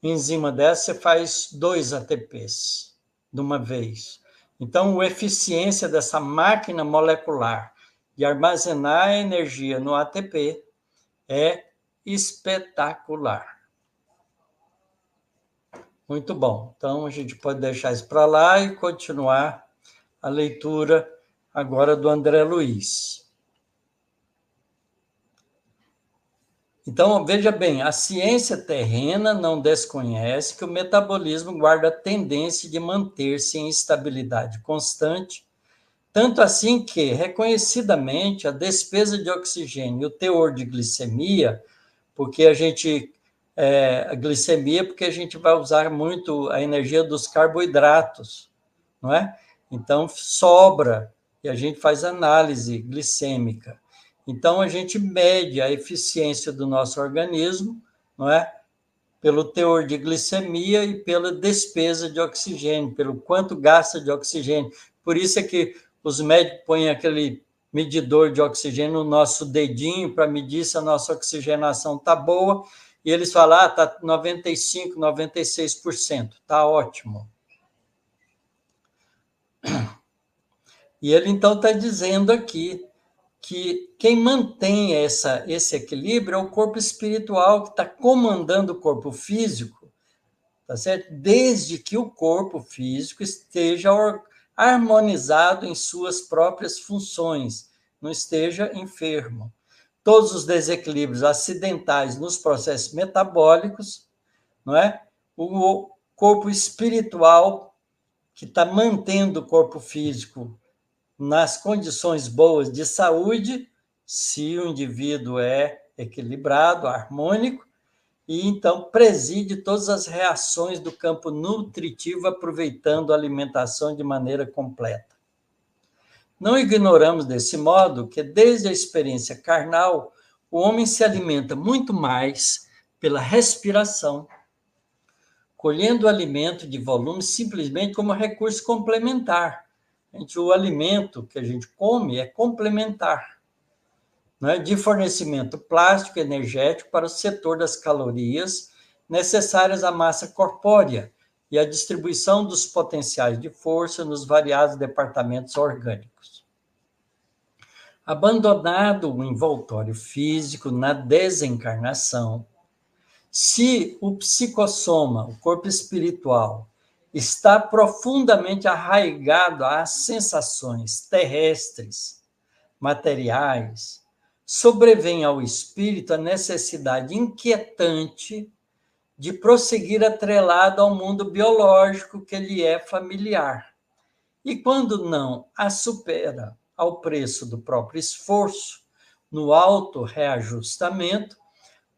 enzima dessa, você faz 2 ATPs de uma vez. Então, a eficiência dessa máquina molecular de armazenar energia no ATP é espetacular. Muito bom. Então, a gente pode deixar isso para lá e continuar a leitura agora do André Luiz. Então, veja bem, a ciência terrena não desconhece que o metabolismo guarda a tendência de manter-se em estabilidade constante, tanto assim que, reconhecidamente, a despesa de oxigênio e o teor de glicemia, porque a glicemia, porque a gente vai usar muito a energia dos carboidratos, não é? Então, sobra, e a gente faz análise glicêmica. Então, a gente mede a eficiência do nosso organismo, não é? Pelo teor de glicemia e pela despesa de oxigênio, pelo quanto gasta de oxigênio. Por isso é que os médicos põem aquele medidor de oxigênio no nosso dedinho para medir se a nossa oxigenação está boa, e eles falam, está 95%, 96%, está ótimo. E ele, então, está dizendo aqui que quem mantém esse equilíbrio é o corpo espiritual, que está comandando o corpo físico, tá certo? Desde que o corpo físico esteja harmonizado em suas próprias funções, não esteja enfermo. Todos os desequilíbrios acidentais nos processos metabólicos, não é? O corpo espiritual, que está mantendo o corpo físico nas condições boas de saúde, se o indivíduo é equilibrado, harmônico, e então preside todas as reações do campo nutritivo, aproveitando a alimentação de maneira completa. Não ignoramos, desse modo, que desde a experiência carnal, o homem se alimenta muito mais pela respiração, colhendo o alimento de volume simplesmente como recurso complementar. O alimento que a gente come é complementar, né, de fornecimento plástico energético para o setor das calorias necessárias à massa corpórea e à distribuição dos potenciais de força nos variados departamentos orgânicos. Abandonado o envoltório físico na desencarnação, se o psicossoma, o corpo espiritual, está profundamente arraigado às sensações terrestres, materiais, sobrevém ao espírito a necessidade inquietante de prosseguir atrelado ao mundo biológico que lhe é familiar. E quando não a supera ao preço do próprio esforço, no auto-reajustamento,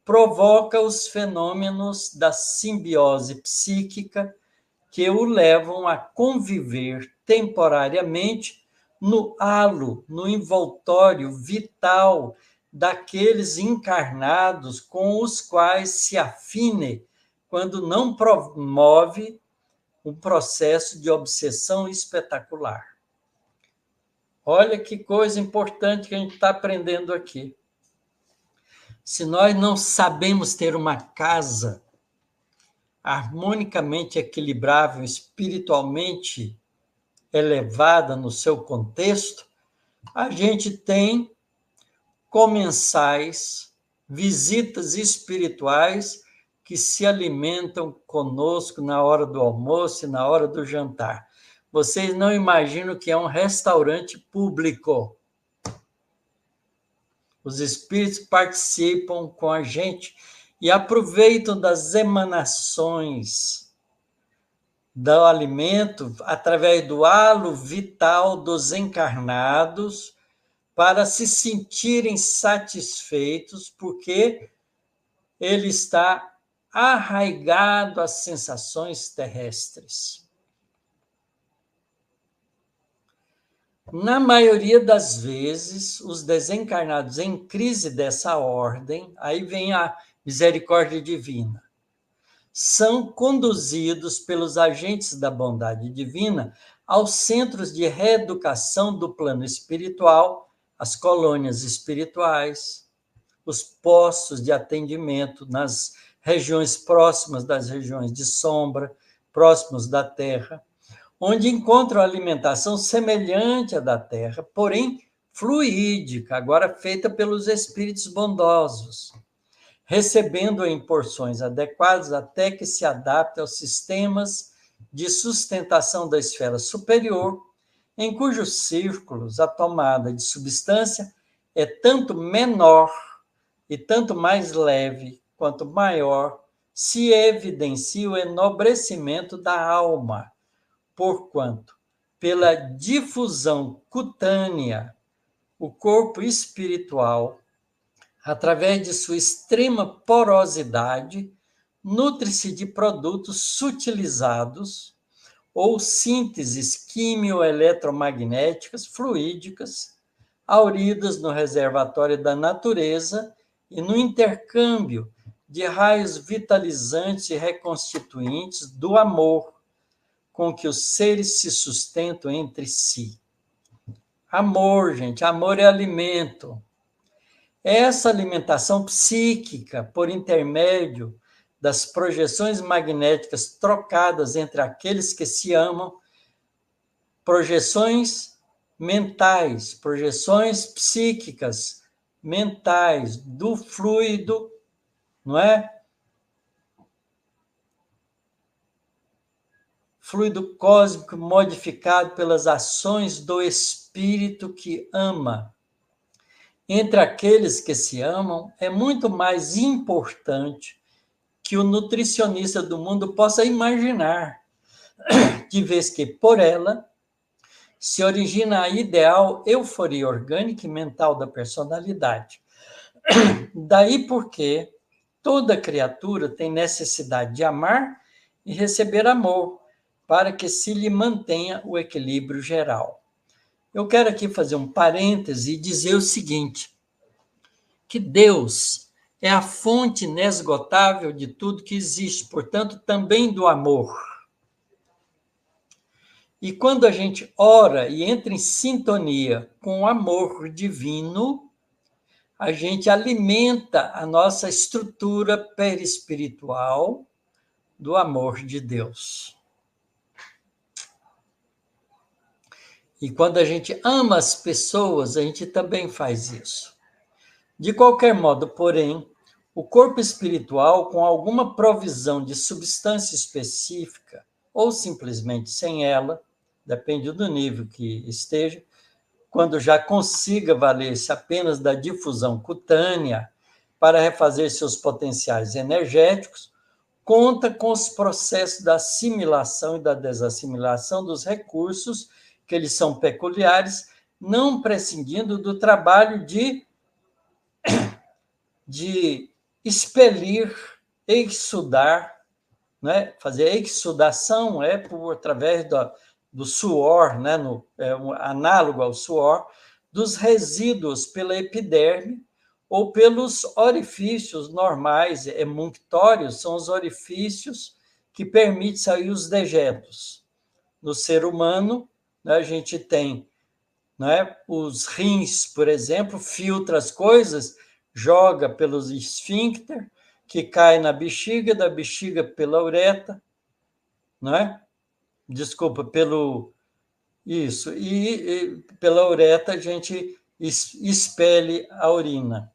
provoca os fenômenos da simbiose psíquica que o levam a conviver temporariamente no halo, no envoltório vital daqueles encarnados com os quais se afine quando não promove um processo de obsessão espetacular. Olha que coisa importante que a gente está aprendendo aqui. Se nós não sabemos ter uma casa harmonicamente equilibrável, espiritualmente elevada no seu contexto, a gente tem comensais, visitas espirituais que se alimentam conosco na hora do almoço e na hora do jantar. Vocês não imaginam que é um restaurante público. Os espíritos participam com a gente e aproveitam das emanações do alimento através do halo vital dos encarnados para se sentirem satisfeitos, porque ele está arraigado às sensações terrestres. Na maioria das vezes, os desencarnados em crise dessa ordem, aí vem a misericórdia divina, são conduzidos pelos agentes da bondade divina aos centros de reeducação do plano espiritual, as colônias espirituais, os postos de atendimento nas regiões próximas das regiões de sombra, próximos da Terra, onde encontram alimentação semelhante à da Terra, porém fluídica, agora feita pelos espíritos bondosos, recebendo em porções adequadas até que se adapte aos sistemas de sustentação da esfera superior, em cujos círculos a tomada de substância é tanto menor e tanto mais leve quanto maior se evidencia o enobrecimento da alma, porquanto, pela difusão cutânea, o corpo espiritual, através de sua extrema porosidade, nutre-se de produtos sutilizados ou sínteses quimio-eletromagnéticas fluídicas, auridas no reservatório da natureza e no intercâmbio de raios vitalizantes e reconstituintes do amor, com que os seres se sustentam entre si. Amor, gente, amor é alimento. Essa alimentação psíquica, por intermédio das projeções magnéticas trocadas entre aqueles que se amam, projeções mentais, projeções psíquicas, mentais, do fluido, não é? Fluido cósmico modificado pelas ações do espírito que ama. Entre aqueles que se amam, é muito mais importante que o nutricionista do mundo possa imaginar, de vez que, por ela, se origina a ideal euforia orgânica e mental da personalidade. Daí porque toda criatura tem necessidade de amar e receber amor, para que se lhe mantenha o equilíbrio geral. Eu quero aqui fazer um parêntese e dizer o seguinte, que Deus é a fonte inesgotável de tudo que existe, portanto, também do amor. E quando a gente ora e entra em sintonia com o amor divino, a gente alimenta a nossa estrutura perispiritual do amor de Deus. E quando a gente ama as pessoas, a gente também faz isso. De qualquer modo, porém, o corpo espiritual, com alguma provisão de substância específica, ou simplesmente sem ela, depende do nível que esteja, quando já consiga valer-se apenas da difusão cutânea para refazer seus potenciais energéticos, conta com os processos da assimilação e da desassimilação dos recursos que eles são peculiares, não prescindindo do trabalho de expelir, exsudar, né? Fazer a exsudação através do suor, né? Análogo ao suor, dos resíduos pela epiderme ou pelos orifícios normais, emunctórios, são os orifícios que permitem sair os dejetos. No ser humano, né, a gente tem, né, os rins, por exemplo, filtra as coisas, joga pelos esfíncter, que cai na bexiga, da bexiga pela uretra, né? Desculpa, isso, e pela uretra a gente expele a urina.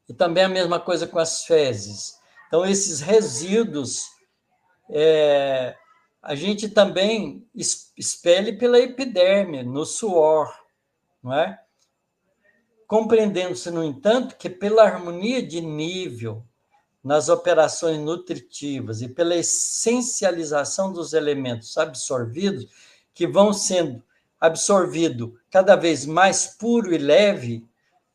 E também a mesma coisa com as fezes. Então, esses resíduos, a gente também expele pela epiderme, no suor, não é? Compreendendo-se, no entanto, que pela harmonia de nível nas operações nutritivas e pela essencialização dos elementos absorvidos, que vão sendo absorvidos cada vez mais puro e leve,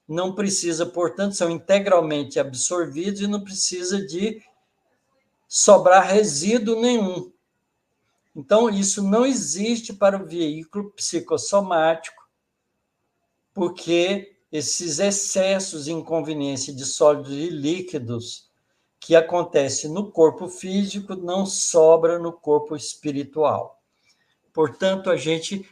não precisa, portanto, são integralmente absorvidos e não precisa de sobrar resíduo nenhum. Então, isso não existe para o veículo psicossomático, porque esses excessos e inconveniência de sólidos e líquidos que acontece no corpo físico não sobra no corpo espiritual. Portanto, a gente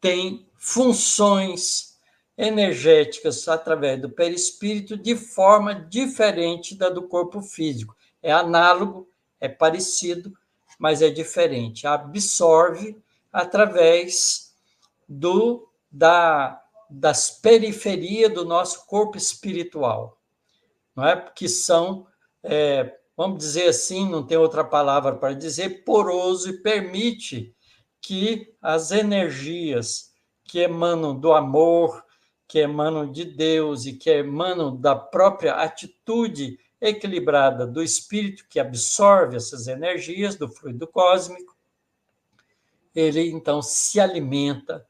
tem funções energéticas através do perispírito de forma diferente da do corpo físico. É análogo, é parecido, mas é diferente. Absorve através das periferias do nosso corpo espiritual, não é? Que são, vamos dizer assim, não tem outra palavra para dizer, poroso e permite que as energias que emanam do amor, que emanam de Deus e que emanam da própria atitude equilibrada do espírito que absorve essas energias do fluido cósmico, ele então se alimenta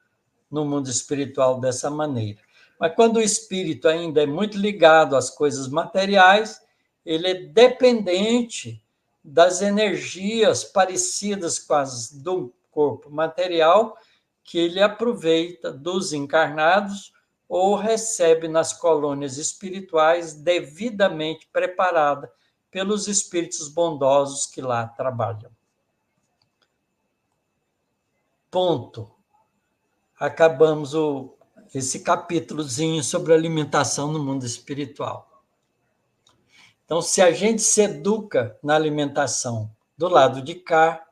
no mundo espiritual dessa maneira. Mas quando o espírito ainda é muito ligado às coisas materiais, ele é dependente das energias parecidas com as do corpo material, que ele aproveita dos encarnados ou recebe nas colônias espirituais devidamente preparada pelos espíritos bondosos que lá trabalham. Ponto. Acabamos esse capítulozinho sobre alimentação no mundo espiritual. Então, se a gente se educa na alimentação do lado de cá,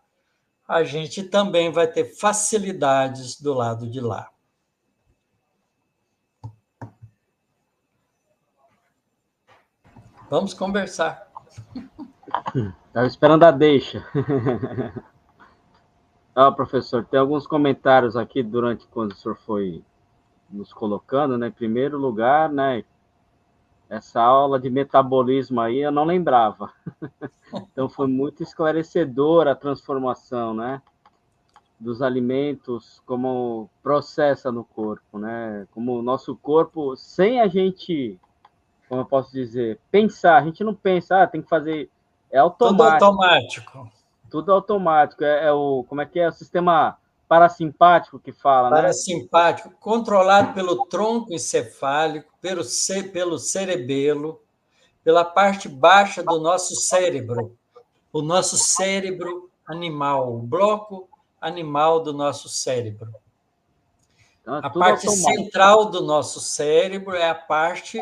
a gente também vai ter facilidades do lado de lá. Vamos conversar. Estava esperando a deixa. Professor, tem alguns comentários aqui durante quando o senhor foi nos colocando, né? Em primeiro lugar, né? Essa aula de metabolismo aí eu não lembrava. Então foi muito esclarecedora a transformação, né? Dos alimentos, como processa no corpo, né? Como o nosso corpo, sem a gente, como eu posso dizer, pensar, a gente não pensa, tem que fazer, é automático. Tudo automático. Tudo automático, como é que é? O sistema parasimpático que fala, né? Parasimpático, controlado pelo tronco encefálico, pelo cerebelo, pela parte baixa do nosso cérebro, o nosso cérebro animal, o bloco animal do nosso cérebro. Então, a parte automático. Central do nosso cérebro é a parte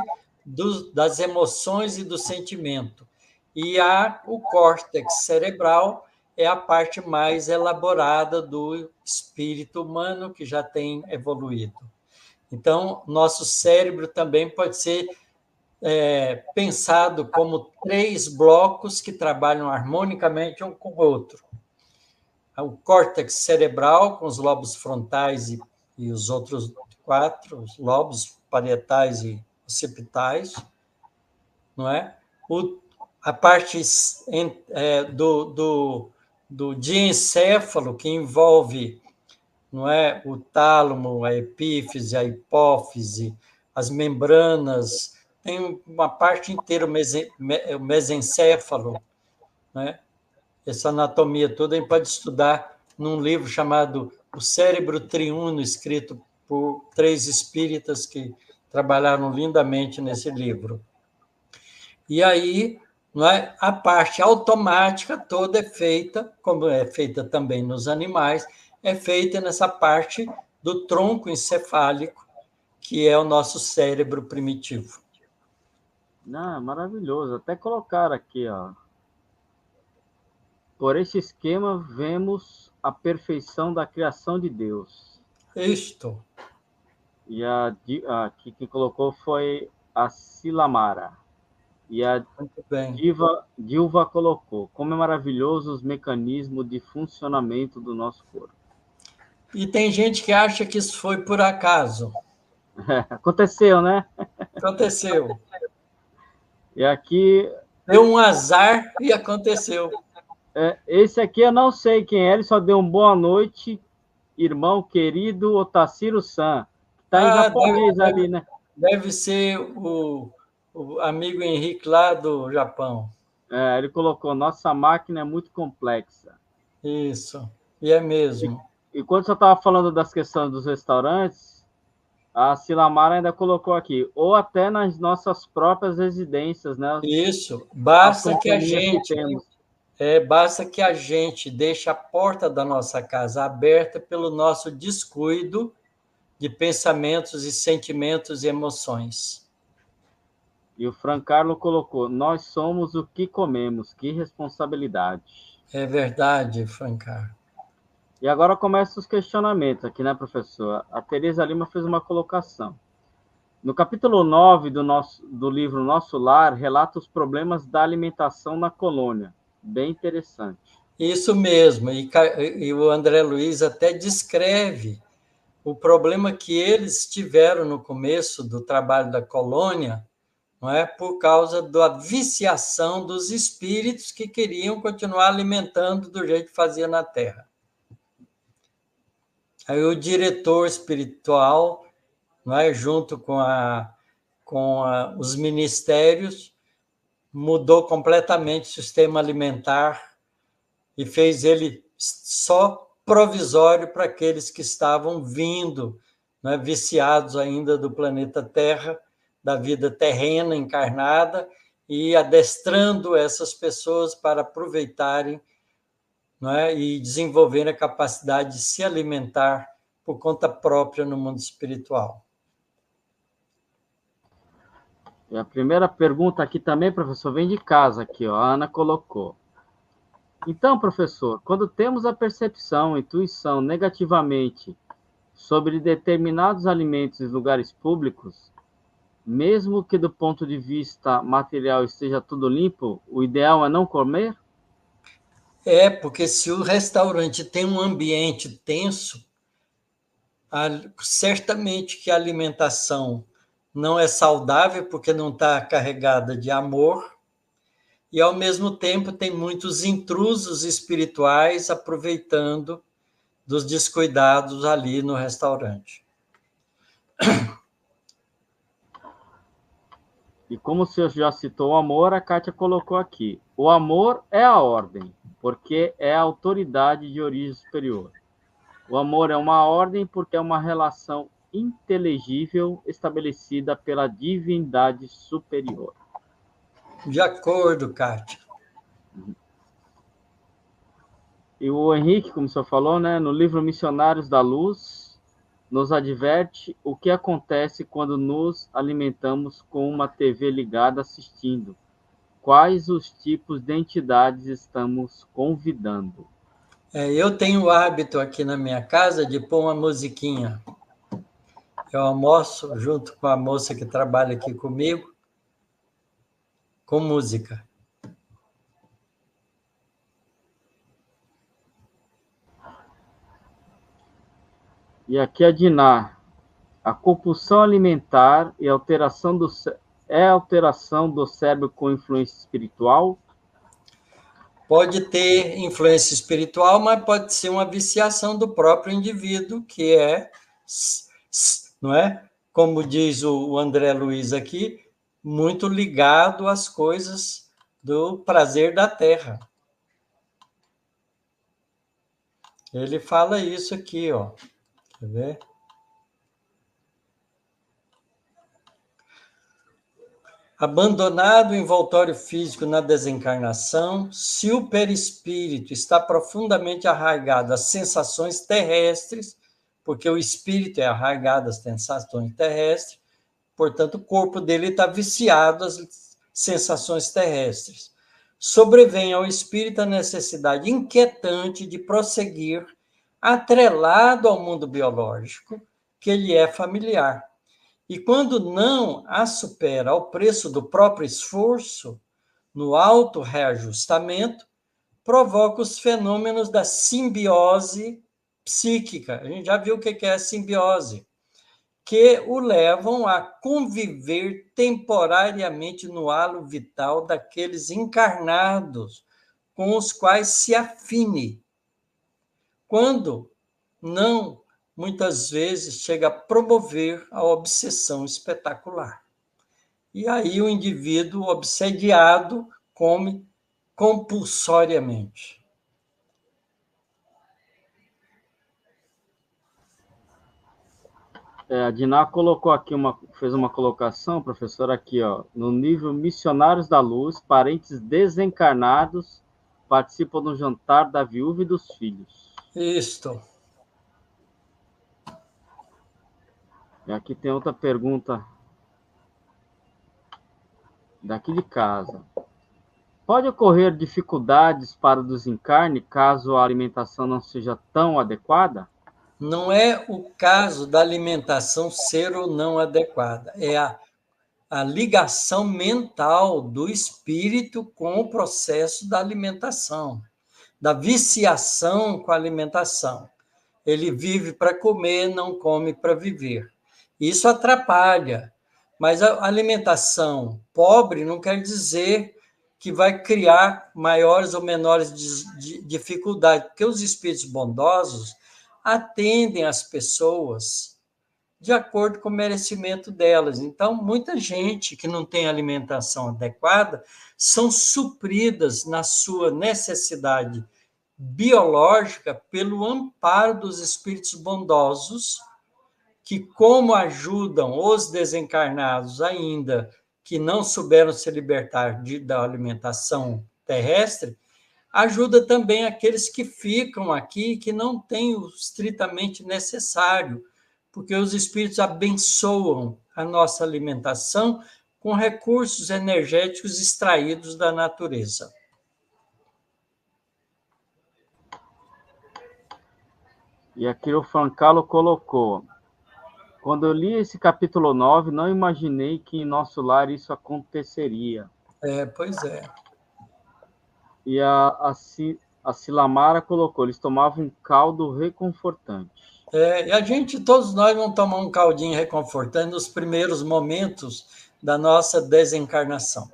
das emoções e do sentimento. E o córtex cerebral é a parte mais elaborada do espírito humano que já tem evoluído. Então, nosso cérebro também pode ser pensado como 3 blocos que trabalham harmonicamente um com o outro. O córtex cerebral, com os lobos frontais e os outros 4, os lobos parietais e occipitais, não é? A parte do diencéfalo, que envolve, não é, o tálamo, a epífise, a hipófise, as membranas, tem uma parte inteira, o mesencéfalo, né? essa anatomia toda, a gente pode estudar num livro chamado O Cérebro Triuno, escrito por 3 espíritas que trabalharam lindamente nesse livro. E aí, não é, a parte automática toda é feita, como é feita também nos animais, é feita nessa parte do tronco encefálico, que é o nosso cérebro primitivo. Ah, maravilhoso. Até colocar aqui, ó. Por este esquema, vemos a perfeição da criação de Deus. Isto. E aqui que colocou foi a Silamara. E a Muito bem. Dilva colocou: como é maravilhoso os mecanismos de funcionamento do nosso corpo. E tem gente que acha que isso foi por acaso. Aconteceu, né? Aconteceu. E aqui, Deu um azar e aconteceu. esse aqui eu não sei quem é, ele só deu um boa noite, irmão querido Otaciro San. Está em japonês ali, né? Deve ser o amigo Henrique lá do Japão. Ele colocou: nossa máquina é muito complexa. Isso, e é mesmo. E quando você estava falando das questões dos restaurantes, a Silamara ainda colocou aqui: ou até nas nossas próprias residências, né? Isso, As basta que a companhias que gente, temos. basta que a gente deixe a porta da nossa casa aberta pelo nosso descuido de pensamentos e sentimentos e emoções. E o Francarlo colocou: nós somos o que comemos, que responsabilidade. É verdade, Francar. E agora começam os questionamentos aqui, né, professor? A Tereza Lima fez uma colocação. No capítulo 9 do livro Nosso Lar, relata os problemas da alimentação na colônia. Bem interessante. Isso mesmo, e o André Luiz até descreve o problema que eles tiveram no começo do trabalho da colônia, não é, por causa da viciação dos espíritos que queriam continuar alimentando do jeito que fazia na Terra. Aí o diretor espiritual, não é, junto com os ministérios, mudou completamente o sistema alimentar e fez ele só provisório para aqueles que estavam vindo, né, viciados ainda do planeta Terra, da vida terrena encarnada, e adestrando essas pessoas para aproveitarem, né, e desenvolverem a capacidade de se alimentar por conta própria no mundo espiritual. E a primeira pergunta aqui também, professor, vem de casa aqui, ó. A Ana colocou: então, professor, quando temos a percepção, intuição negativamente sobre determinados alimentos em lugares públicos, mesmo que do ponto de vista material esteja tudo limpo, o ideal é não comer? Porque se o restaurante tem um ambiente tenso, certamente que a alimentação não é saudável, porque não está carregada de amor, e, ao mesmo tempo, tem muitos intrusos espirituais aproveitando dos descuidados ali no restaurante. E como o senhor já citou o amor, a Kátia colocou aqui: o amor é a ordem, porque é a autoridade de origem superior. O amor é uma ordem porque é uma relação inteligível estabelecida pela divindade superior. De acordo, Kátia. E o Henrique, como o senhor falou, né, no livro Missionários da Luz, nos adverte o que acontece quando nos alimentamos com uma TV ligada assistindo. Quais os tipos de entidades estamos convidando? Eu tenho o hábito aqui na minha casa de pôr uma musiquinha. Eu almoço junto com a moça que trabalha aqui comigo, com música. E aqui a Diná: a compulsão alimentar e alteração alteração do cérebro com influência espiritual? Pode ter influência espiritual, mas pode ser uma viciação do próprio indivíduo, que não é? Como diz o André Luiz aqui, muito ligado às coisas do prazer da terra. Ele fala isso aqui, ó. Quer ver? Abandonado o envoltório físico na desencarnação, se o perispírito está profundamente arraigado às sensações terrestres, porque o espírito é arraigado às sensações terrestres, portanto, o corpo dele está viciado às sensações terrestres. Sobrevém ao espírito a necessidade inquietante de prosseguir atrelado ao mundo biológico, que lhe é familiar. E quando não a supera ao preço do próprio esforço, no auto-reajustamento, provoca os fenômenos da simbiose psíquica. A gente já viu o que é a simbiose, que o levam a conviver temporariamente no halo vital daqueles encarnados com os quais se afine. Quando não, muitas vezes chega a promover a obsessão espetacular. E aí o indivíduo obsediado come compulsoriamente. A Diná colocou aqui fez uma colocação, professor, aqui, ó, no nível Missionários da Luz, parentes desencarnados participam do jantar da viúva e dos filhos. Isto. E aqui tem outra pergunta daqui de casa. Pode ocorrer dificuldades para o desencarne caso a alimentação não seja tão adequada? Não é o caso da alimentação ser ou não adequada, é a ligação mental do espírito com o processo da alimentação, da viciação com a alimentação. Ele vive para comer, não come para viver. Isso atrapalha, mas a alimentação pobre não quer dizer que vai criar maiores ou menores dificuldades, porque os espíritos bondosos atendem as pessoas de acordo com o merecimento delas. Então, muita gente que não tem alimentação adequada são supridas na sua necessidade biológica pelo amparo dos espíritos bondosos, que, como ajudam os desencarnados ainda que não souberam se libertar da alimentação terrestre, ajuda também aqueles que ficam aqui, que não têm o estritamente necessário, porque os espíritos abençoam a nossa alimentação com recursos energéticos extraídos da natureza. E aqui o Francalo colocou: quando eu li esse capítulo 9, não imaginei que em nosso lar isso aconteceria. Pois é. E a Silamara colocou: eles tomavam um caldo reconfortante. E todos nós vamos tomar um caldinho reconfortante nos primeiros momentos da nossa desencarnação.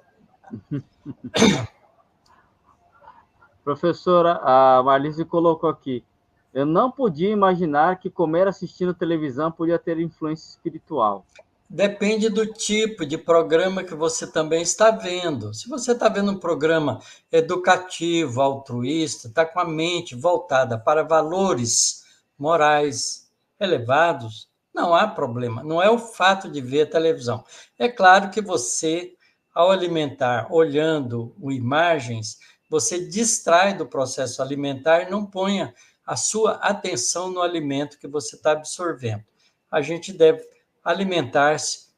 Professora, a Marlise colocou aqui: eu não podia imaginar que comer assistindo televisão podia ter influência espiritual. Depende do tipo de programa que você também está vendo. Se você está vendo um programa educativo, altruísta, está com a mente voltada para valores morais elevados, não há problema. Não é o fato de ver televisão. É claro que você, ao alimentar, olhando imagens, você distrai do processo alimentar e não ponha a sua atenção no alimento que você está absorvendo. A gente deve alimentar-se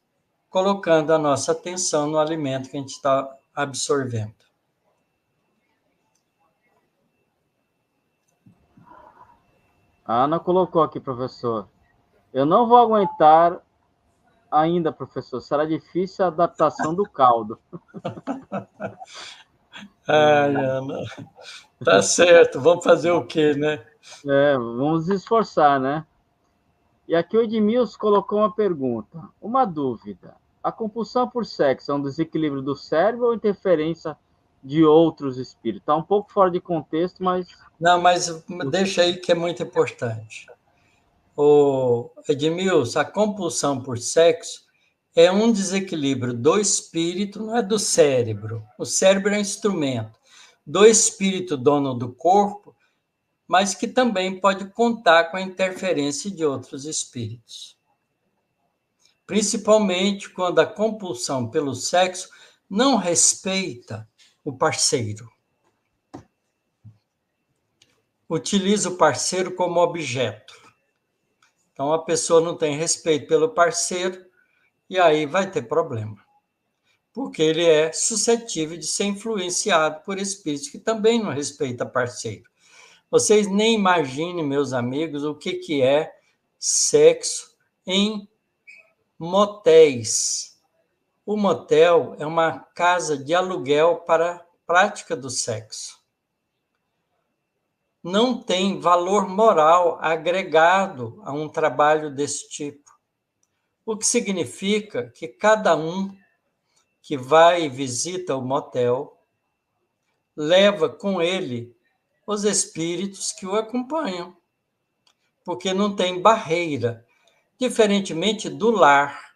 colocando a nossa atenção no alimento que a gente está absorvendo. A Ana colocou aqui, professor: eu não vou aguentar ainda, professor. Será difícil a adaptação do caldo. Ai, Ana, tá certo. Vamos fazer o quê, né? Vamos nos esforçar, né? E aqui o Edmilson colocou uma pergunta, uma dúvida. A compulsão por sexo é um desequilíbrio do cérebro ou interferência de outros espíritos? Está um pouco fora de contexto, mas... Não, mas deixa aí que é muito importante. O Edmilson, a compulsão por sexo é um desequilíbrio do espírito, não é do cérebro. O cérebro é um instrumento. Do espírito dono do corpo, mas que também pode contar com a interferência de outros espíritos. Principalmente quando a compulsão pelo sexo não respeita o parceiro. Utiliza o parceiro como objeto. Então, a pessoa não tem respeito pelo parceiro e aí vai ter problema. Porque ele é suscetível de ser influenciado por espíritos que também não respeitam parceiro. Vocês nem imaginem, meus amigos, o que é sexo em motéis. O motel é uma casa de aluguel para a prática do sexo. Não tem valor moral agregado a um trabalho desse tipo. O que significa que cada um que vai e visita o motel leva com ele os espíritos que o acompanham, porque não tem barreira, diferentemente do lar,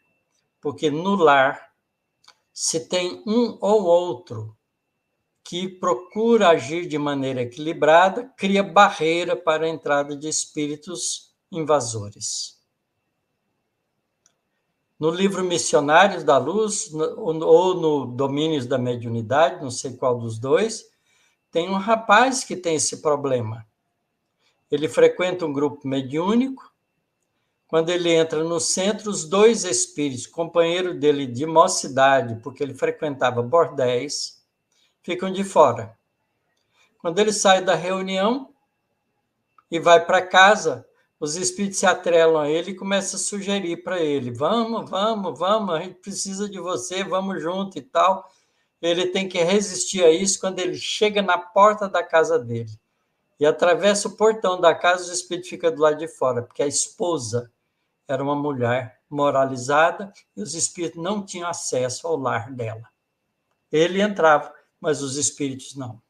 porque no lar, se tem um ou outro que procura agir de maneira equilibrada, cria barreira para a entrada de espíritos invasores. No livro Missionários da Luz, ou no Domínios da Mediunidade, não sei qual dos dois, tem um rapaz que tem esse problema. Ele frequenta um grupo mediúnico. Quando ele entra no centro, os dois espíritos, companheiro dele de mocidade, porque ele frequentava bordéis, ficam de fora. Quando ele sai da reunião e vai para casa, os espíritos se atrelam a ele e começam a sugerir para ele: vamos, a gente precisa de você, vamos junto e tal. Ele tem que resistir a isso quando ele chega na porta da casa dele. E atravessa o portão da casa, o espírito fica do lado de fora, porque a esposa era uma mulher moralizada e os espíritos não tinham acesso ao lar dela. Ele entrava, mas os espíritos não.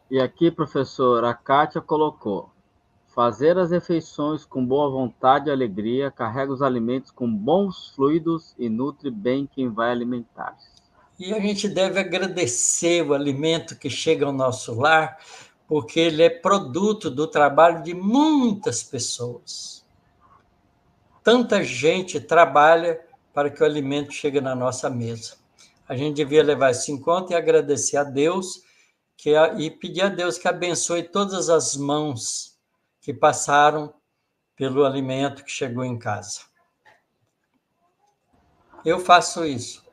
E aqui, professor, a Kátia colocou: fazer as refeições com boa vontade e alegria, carrega os alimentos com bons fluidos e nutre bem quem vai alimentar-se. E a gente deve agradecer o alimento que chega ao nosso lar, porque ele é produto do trabalho de muitas pessoas. Tanta gente trabalha para que o alimento chegue na nossa mesa. A gente devia levar isso em conta e agradecer a Deus e pedir a Deus que abençoe todas as mãos que passaram pelo alimento que chegou em casa. Eu faço isso.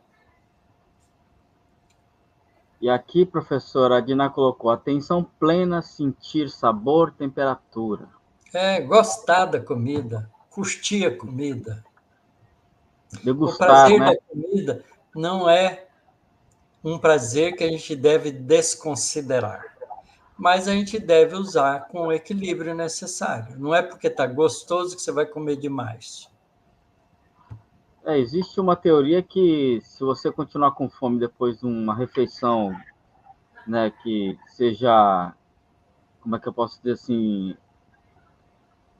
E aqui, professora, a Dina colocou: atenção plena, sentir sabor, temperatura. Gostar da comida, curtir a comida. Degustar, o prazer, né? da comida não é um prazer que a gente deve desconsiderar, mas a gente deve usar com o equilíbrio necessário. Não é porque está gostoso que você vai comer demais. Existe uma teoria que, se você continuar com fome depois de uma refeição, né, que seja, como é que eu posso dizer assim,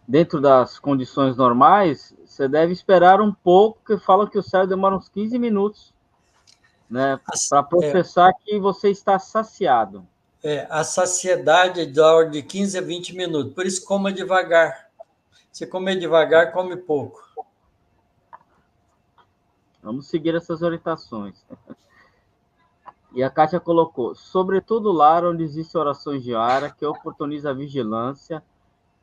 dentro das condições normais, você deve esperar um pouco, porque falam que o cérebro demora uns 15 minutos, né, para processar que você está saciado. A saciedade é da ordem de 15 a 20 minutos, por isso coma devagar. Se comer devagar, come pouco. Vamos seguir essas orientações. E a Kátia colocou: sobretudo o lar onde existem orações diárias que oportuniza a vigilância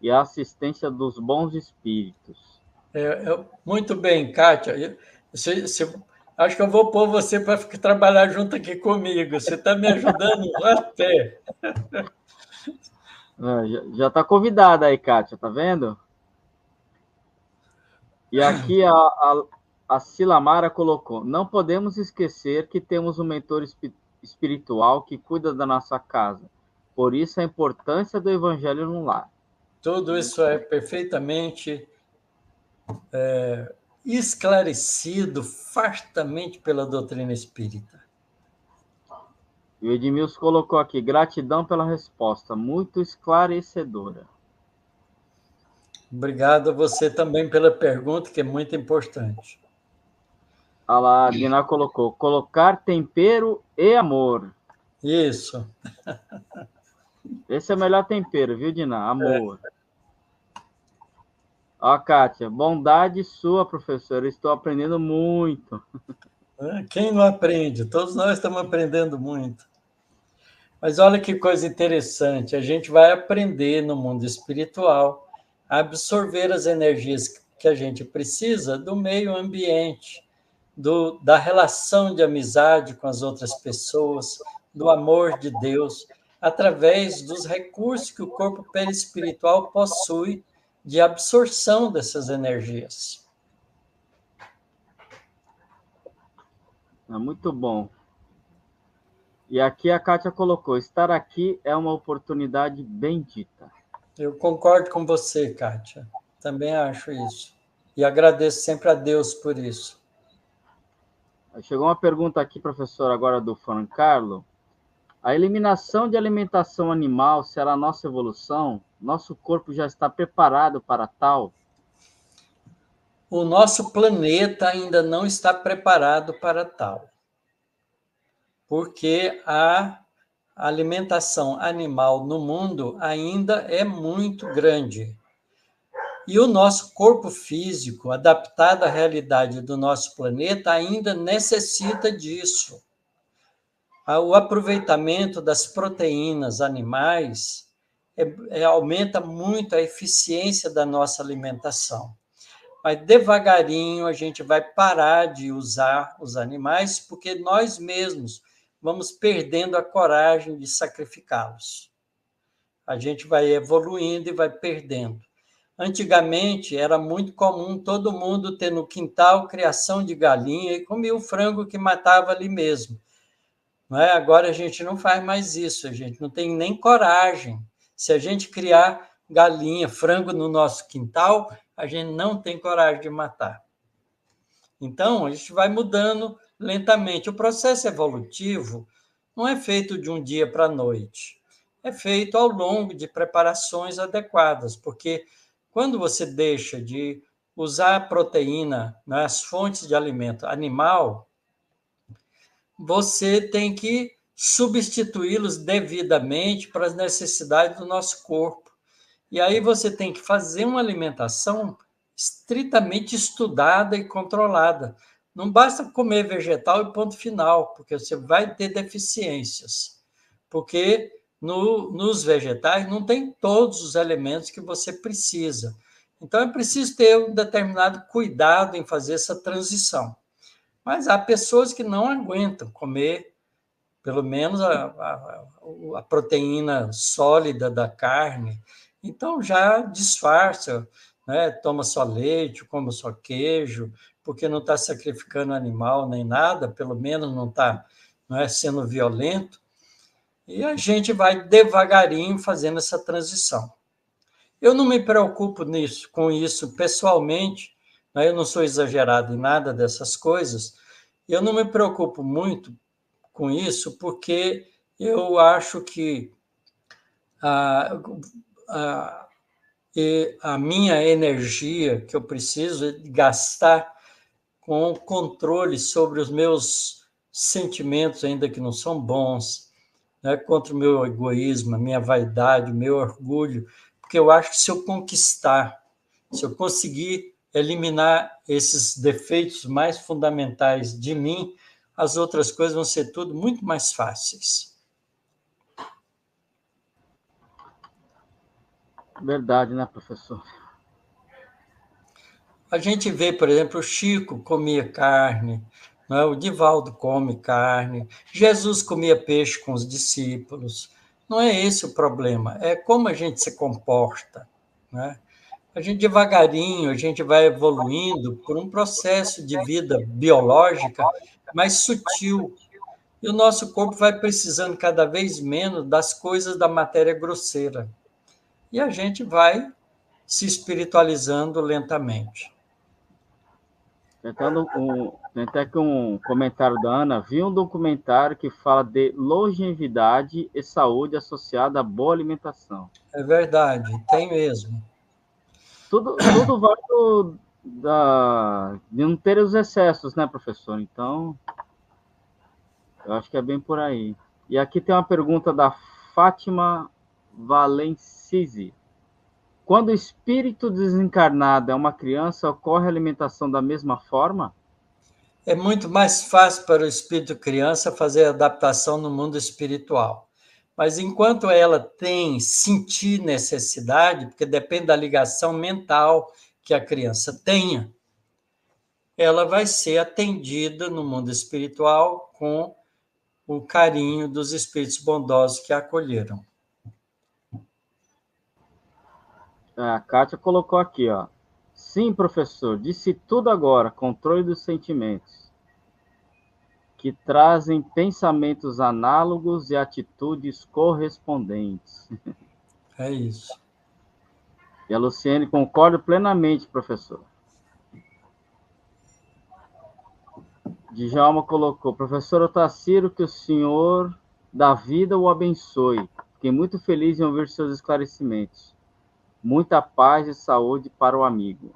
e a assistência dos bons espíritos. Muito bem, Kátia. Acho que eu vou pôr você para trabalhar junto aqui comigo. Você está me ajudando até. Já está convidada aí, Kátia, tá vendo? E aqui a Silamara colocou: não podemos esquecer que temos um mentor espiritual que cuida da nossa casa. Por isso a importância do evangelho no lar. Tudo isso é perfeitamente esclarecido fartamente pela doutrina espírita. E o Edmilson colocou aqui: gratidão pela resposta, muito esclarecedora. Obrigado a você também pela pergunta, que é muito importante. Olha lá, a Diná colocou, colocar tempero e amor. Isso. Esse é o melhor tempero, viu, Diná? Amor. Ó, Kátia, bondade sua, professora, estou aprendendo muito. Quem não aprende? Todos nós estamos aprendendo muito. Mas olha que coisa interessante, a gente vai aprender no mundo espiritual a absorver as energias que a gente precisa do meio ambiente, da relação de amizade com as outras pessoas, do amor de Deus, através dos recursos que o corpo perispiritual possui de absorção dessas energias. É muito bom. E aqui a Kátia colocou, estar aqui é uma oportunidade bendita. Eu concordo com você, Kátia. Também acho isso. E agradeço sempre a Deus por isso. Chegou uma pergunta aqui, professor, agora do Francarlo. A eliminação de alimentação animal será a nossa evolução? Nosso corpo já está preparado para tal? O nosso planeta ainda não está preparado para tal, porque a alimentação animal no mundo ainda é muito grande. E o nosso corpo físico, adaptado à realidade do nosso planeta, ainda necessita disso. O aproveitamento das proteínas animais aumenta muito a eficiência da nossa alimentação. Mas devagarinho a gente vai parar de usar os animais, porque nós mesmos vamos perdendo a coragem de sacrificá-los. A gente vai evoluindo e vai perdendo. Antigamente era muito comum todo mundo ter no quintal criação de galinha e comia o frango que matava ali mesmo. Não é? Agora a gente não faz mais isso, a gente não tem nem coragem. Se a gente criar galinha, frango no nosso quintal, a gente não tem coragem de matar. Então, a gente vai mudando lentamente. O processo evolutivo não é feito de um dia para a noite. É feito ao longo de preparações adequadas, porque quando você deixa de usar a proteína nas fontes de alimento animal, você tem que substituí-los devidamente para as necessidades do nosso corpo. E aí você tem que fazer uma alimentação estritamente estudada e controlada. Não basta comer vegetal e ponto final, porque você vai ter deficiências. Porque nos vegetais não tem todos os elementos que você precisa. Então, é preciso ter um determinado cuidado em fazer essa transição. Mas há pessoas que não aguentam comer, pelo menos, a proteína sólida da carne. Então, já disfarça, né? Toma só leite, come só queijo, porque não está sacrificando animal nem nada, pelo menos não está, não é, sendo violento. E a gente vai devagarinho fazendo essa transição. Eu não me preocupo com isso pessoalmente, né? Eu não sou exagerado em nada dessas coisas. Eu não me preocupo muito com isso, porque eu acho que a minha energia que eu preciso gastar com controle sobre os meus sentimentos, ainda que não são bons, né, contra o meu egoísmo, a minha vaidade, o meu orgulho, porque eu acho que se eu conquistar, se eu conseguir eliminar esses defeitos mais fundamentais de mim, as outras coisas vão ser tudo muito mais fáceis. Verdade, né, professor? A gente vê, por exemplo, o Chico comia carne, né? O Divaldo come carne, Jesus comia peixe com os discípulos. Não é esse o problema, é como a gente se comporta, né? A gente devagarinho, a gente vai evoluindo por um processo de vida biológica mais sutil. E o nosso corpo vai precisando cada vez menos das coisas da matéria grosseira. E a gente vai se espiritualizando lentamente. Tem até aqui um comentário da Ana. Vi um documentário que fala de longevidade e saúde associada à boa alimentação. É verdade, tem mesmo. Tudo vai de não ter os excessos, né, professor? Então, eu acho que é bem por aí. E aqui tem uma pergunta da Fátima Valencisi. Quando o espírito desencarnado é uma criança, ocorre a alimentação da mesma forma? É muito mais fácil para o espírito criança fazer adaptação no mundo espiritual. Mas enquanto ela sentir necessidade, porque depende da ligação mental que a criança tenha, ela vai ser atendida no mundo espiritual com o carinho dos espíritos bondosos que a acolheram. A Kátia colocou aqui, ó. Sim, professor, disse tudo agora, controle dos sentimentos, que trazem pensamentos análogos e atitudes correspondentes. É isso. E a Luciene concorda plenamente, professor. Djalma colocou, professor Otacílio, que o senhor da vida o abençoe. Fiquei muito feliz em ouvir seus esclarecimentos. Muita paz e saúde para o amigo.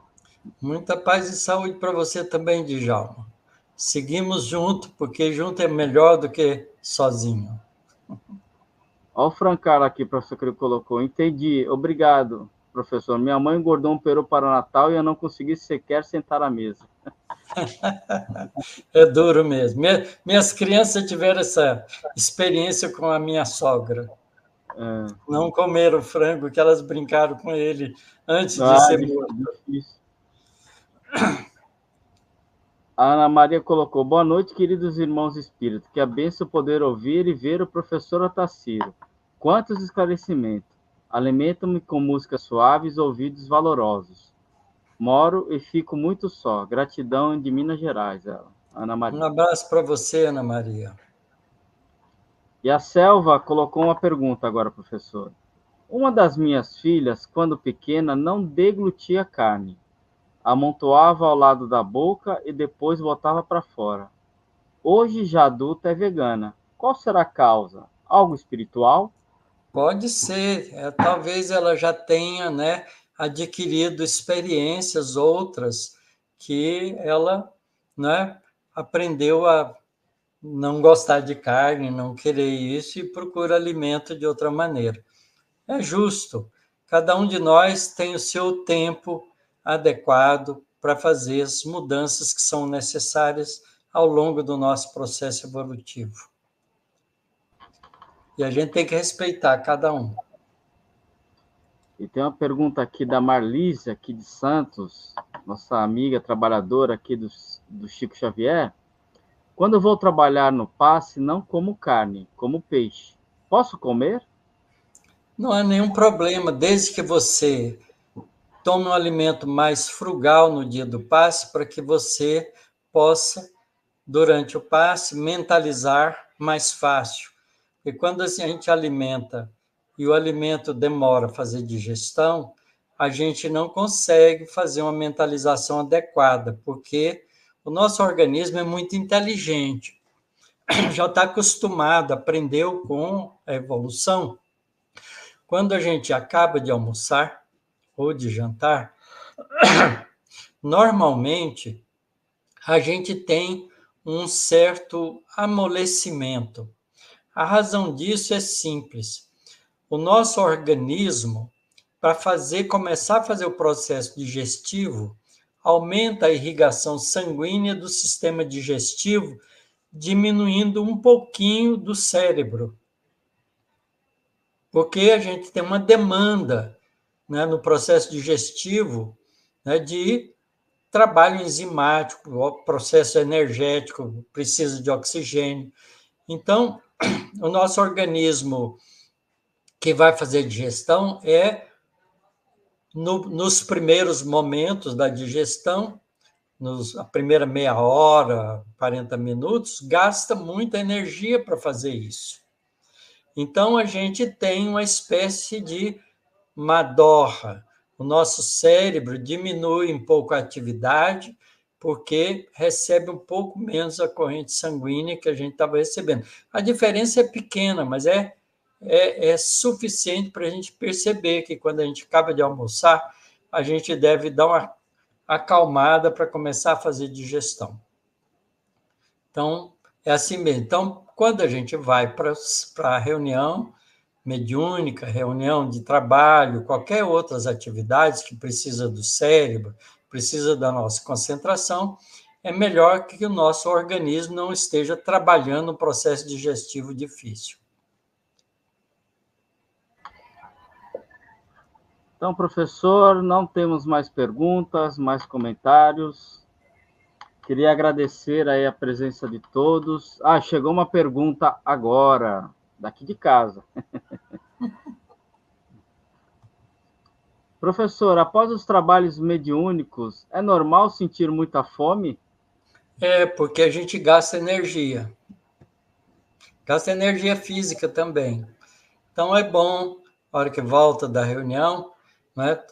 Muita paz e saúde para você também, Djalma. Seguimos junto, porque junto é melhor do que sozinho. Olha o Francara aqui, professor, que ele colocou. Entendi. Obrigado, professor. Minha mãe engordou um peru para o Natal e eu não consegui sequer sentar à mesa. É duro mesmo. Minhas crianças tiveram essa experiência com a minha sogra. Não comeram frango, que elas brincaram com ele antes de ser morto. Difícil. A Ana Maria colocou, boa noite, queridos irmãos espíritos. Que a benção poder ouvir e ver o professor Otacílio. Quantos esclarecimentos. Alimento-me com músicas suaves, ouvidos valorosos. Moro e fico muito só. Gratidão de Minas Gerais, ela. Ana Maria. Um abraço para você, Ana Maria. E a Selva colocou uma pergunta agora, professor. Uma das minhas filhas, quando pequena, não deglutia carne. Amontoava ao lado da boca e depois botava para fora. Hoje, já adulta, é vegana. Qual será a causa? Algo espiritual? Pode ser. Talvez ela já tenha, né, adquirido experiências outras que ela, né, aprendeu a não gostar de carne, não querer isso e procura alimento de outra maneira. É justo. Cada um de nós tem o seu tempo adequado para fazer as mudanças que são necessárias ao longo do nosso processo evolutivo. E a gente tem que respeitar cada um. E tem uma pergunta aqui da Marlise, aqui de Santos, nossa amiga trabalhadora aqui do Chico Xavier. Quando eu vou trabalhar no passe, não como carne, como peixe. Posso comer? Não há nenhum problema, desde que você tome um alimento mais frugal no dia do passe, para que você possa, durante o passe, mentalizar mais fácil. E quando a gente alimenta e o alimento demora a fazer digestão, a gente não consegue fazer uma mentalização adequada, porque o nosso organismo é muito inteligente, já está acostumado, aprendeu com a evolução. Quando a gente acaba de almoçar ou de jantar, normalmente a gente tem um certo amolecimento. A razão disso é simples. O nosso organismo, para começar a fazer o processo digestivo, aumenta a irrigação sanguínea do sistema digestivo, diminuindo um pouquinho do cérebro. Porque a gente tem uma demanda, né, no processo digestivo, né, de trabalho enzimático, processo energético, precisa de oxigênio. Então, o nosso organismo que vai fazer digestão nos primeiros momentos da digestão, a primeira meia hora, 40 minutos, gasta muita energia para fazer isso. Então, a gente tem uma espécie de madorra. O nosso cérebro diminui um pouco a atividade, porque recebe um pouco menos a corrente sanguínea que a gente estava recebendo. A diferença é pequena, mas é suficiente para a gente perceber que quando a gente acaba de almoçar, a gente deve dar uma acalmada para começar a fazer digestão. Então, é assim mesmo. Então, quando a gente vai para a reunião mediúnica, reunião de trabalho, qualquer outras atividades que precisa do cérebro, precisa da nossa concentração, é melhor que o nosso organismo não esteja trabalhando um processo digestivo difícil. Então, professor, não temos mais perguntas, mais comentários. Queria agradecer aí a presença de todos. Ah, chegou uma pergunta agora, daqui de casa. Professor, após os trabalhos mediúnicos, é normal sentir muita fome? É, porque a gente gasta energia. Gasta energia física também. Então, é bom, na hora que volta da reunião, né,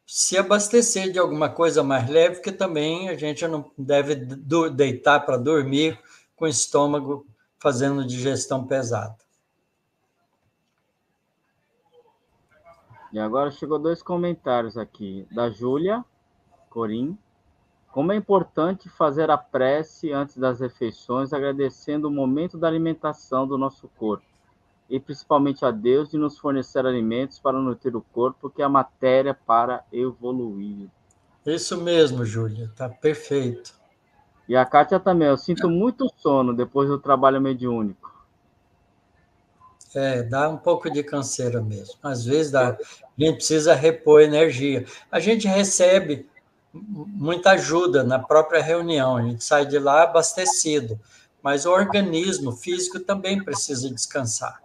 se abastecer de alguma coisa mais leve, porque também a gente não deve deitar para dormir com o estômago fazendo digestão pesada. E agora chegou 2 comentários aqui, da Júlia Corim. Como é importante fazer a prece antes das refeições, agradecendo o momento da alimentação do nosso corpo, e principalmente a Deus de nos fornecer alimentos para nutrir o corpo, que é a matéria para evoluir. Isso mesmo, Júlia, está perfeito. E a Kátia também, eu sinto muito sono depois do trabalho mediúnico. É, dá um pouco de canseira mesmo. Às vezes dá, a gente precisa repor energia. A gente recebe muita ajuda na própria reunião, a gente sai de lá abastecido, mas o organismo físico também precisa descansar.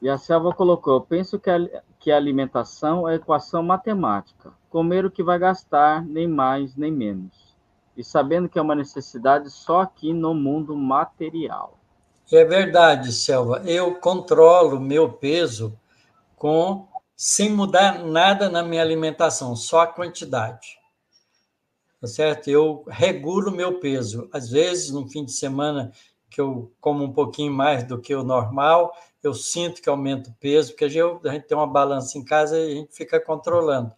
E a Selva colocou, eu penso que a alimentação é equação matemática. Comer o que vai gastar, nem mais, nem menos. E sabendo que é uma necessidade só aqui no mundo material. É verdade, Selva, eu controlo o meu peso sem mudar nada na minha alimentação, só a quantidade. Tá certo? Eu regulo o meu peso. Às vezes, no fim de semana, que eu como um pouquinho mais do que o normal, eu sinto que aumento o peso, porque a gente tem uma balança em casa e a gente fica controlando.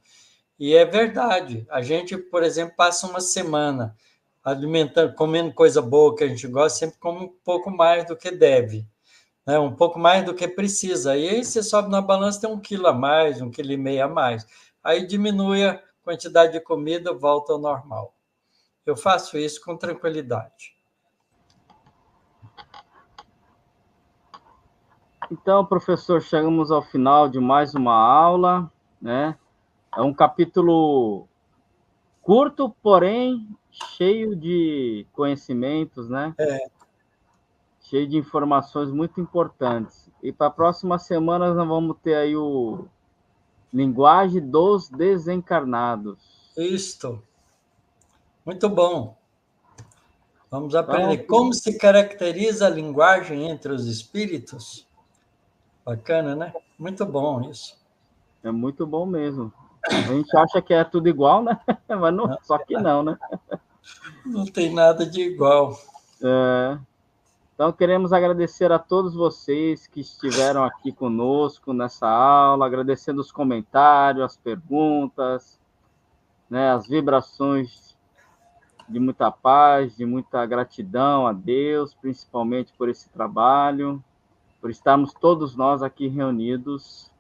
E é verdade. A gente, por exemplo, passa uma semana alimentando, comendo coisa boa que a gente gosta, sempre come um pouco mais do que deve, né? Um pouco mais do que precisa. E aí você sobe na balança, tem 1 quilo a mais, 1,5 quilo a mais. Aí diminui a quantidade de comida, volta ao normal. Eu faço isso com tranquilidade. Então, professor, chegamos ao final de mais uma aula, né? É um capítulo curto, porém cheio de conhecimentos, né? Cheio de informações muito importantes. E para a próxima semana nós vamos ter aí o Linguagem dos Desencarnados. Isto. Muito bom. Vamos aprender como se caracteriza a linguagem entre os espíritos. Bacana, né? Muito bom isso. É muito bom mesmo. A gente acha que é tudo igual, né? Mas não, só que não, né? Não tem nada de igual. Então, queremos agradecer a todos vocês que estiveram aqui conosco nessa aula, agradecendo os comentários, as perguntas, né, as vibrações de muita paz, de muita gratidão a Deus, principalmente por esse trabalho, por estarmos todos nós aqui reunidos,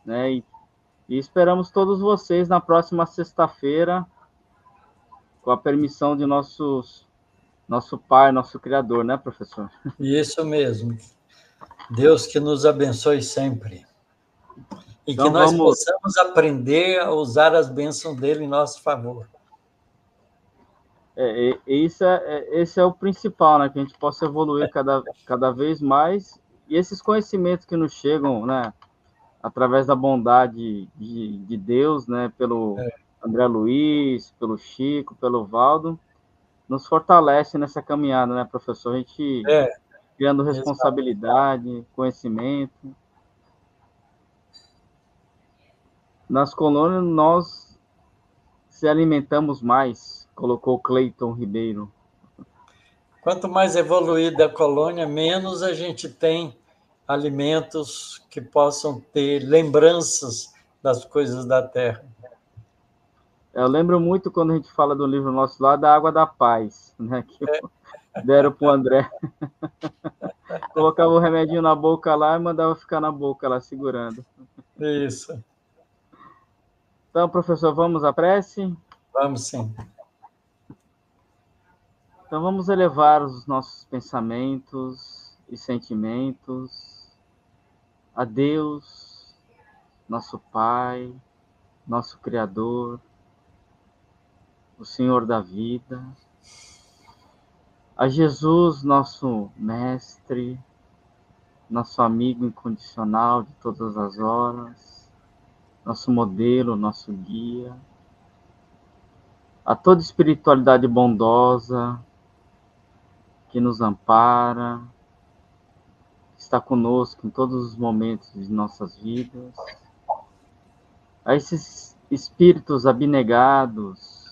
né, e esperamos todos vocês na próxima sexta-feira, com a permissão de nosso Pai, nosso Criador, né, professor? Isso mesmo. Deus que nos abençoe sempre. E então, que nós possamos aprender a usar as bênçãos dele em nosso favor. Esse é o principal, né? Que a gente possa evoluir cada vez mais. E esses conhecimentos que nos chegam, né? Através da bondade de Deus, né? Pelo André Luiz, pelo Chico, pelo Valdo, nos fortalece nessa caminhada, né, professor? A gente criando responsabilidade, conhecimento. Nas colônias, nós se alimentamos mais, colocou Cleiton Ribeiro. Quanto mais evoluída a colônia, menos a gente tem alimentos que possam ter lembranças das coisas da Terra. Eu lembro muito quando a gente fala do livro nosso lá, da água da paz, né? Que deram para o André. Colocava o remedinho na boca lá e mandava ficar na boca lá, segurando. Isso. Então, professor, vamos à prece? Vamos sim. Então, vamos elevar os nossos pensamentos e sentimentos a Deus, nosso Pai, nosso Criador, o Senhor da vida, a Jesus, nosso Mestre, nosso amigo incondicional de todas as horas, nosso modelo, nosso guia, a toda espiritualidade bondosa que nos ampara, que está conosco em todos os momentos de nossas vidas, a esses espíritos abnegados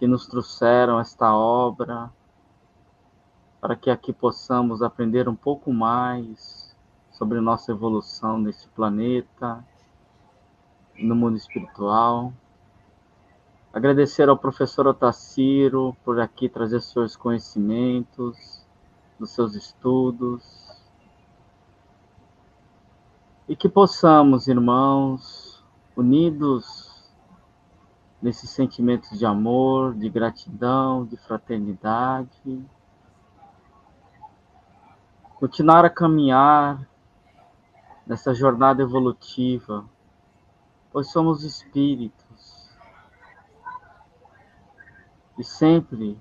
que nos trouxeram esta obra, para que aqui possamos aprender um pouco mais sobre nossa evolução nesse planeta, no mundo espiritual. Agradecer ao professor Otacílio por aqui trazer seus conhecimentos, dos seus estudos. E que possamos, irmãos, unidos nesses sentimentos de amor, de gratidão, de fraternidade, continuar a caminhar nessa jornada evolutiva, pois somos espíritos e sempre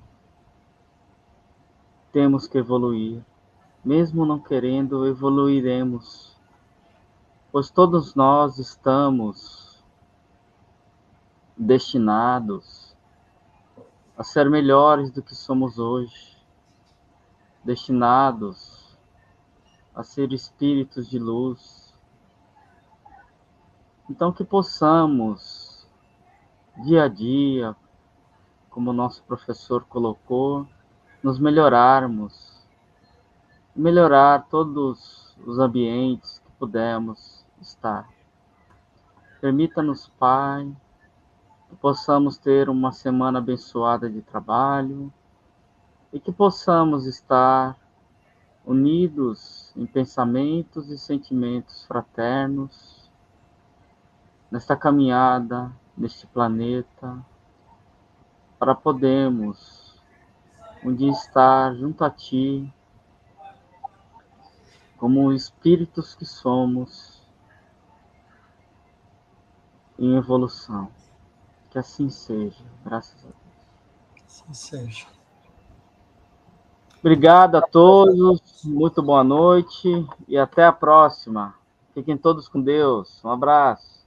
temos que evoluir. Mesmo não querendo, evoluiremos, pois todos nós estamos destinados a ser melhores do que somos hoje, destinados a ser espíritos de luz. Então que possamos, dia a dia, como o nosso professor colocou, nos melhorarmos, melhorar todos os ambientes que pudermos estar. Permita-nos, Pai, que possamos ter uma semana abençoada de trabalho e que possamos estar unidos em pensamentos e sentimentos fraternos nesta caminhada, neste planeta, para podermos um dia estar junto a Ti, como espíritos que somos, em evolução. Que assim seja, graças a Deus. Assim seja. Obrigado a todos, muito boa noite e até a próxima. Fiquem todos com Deus. Um abraço.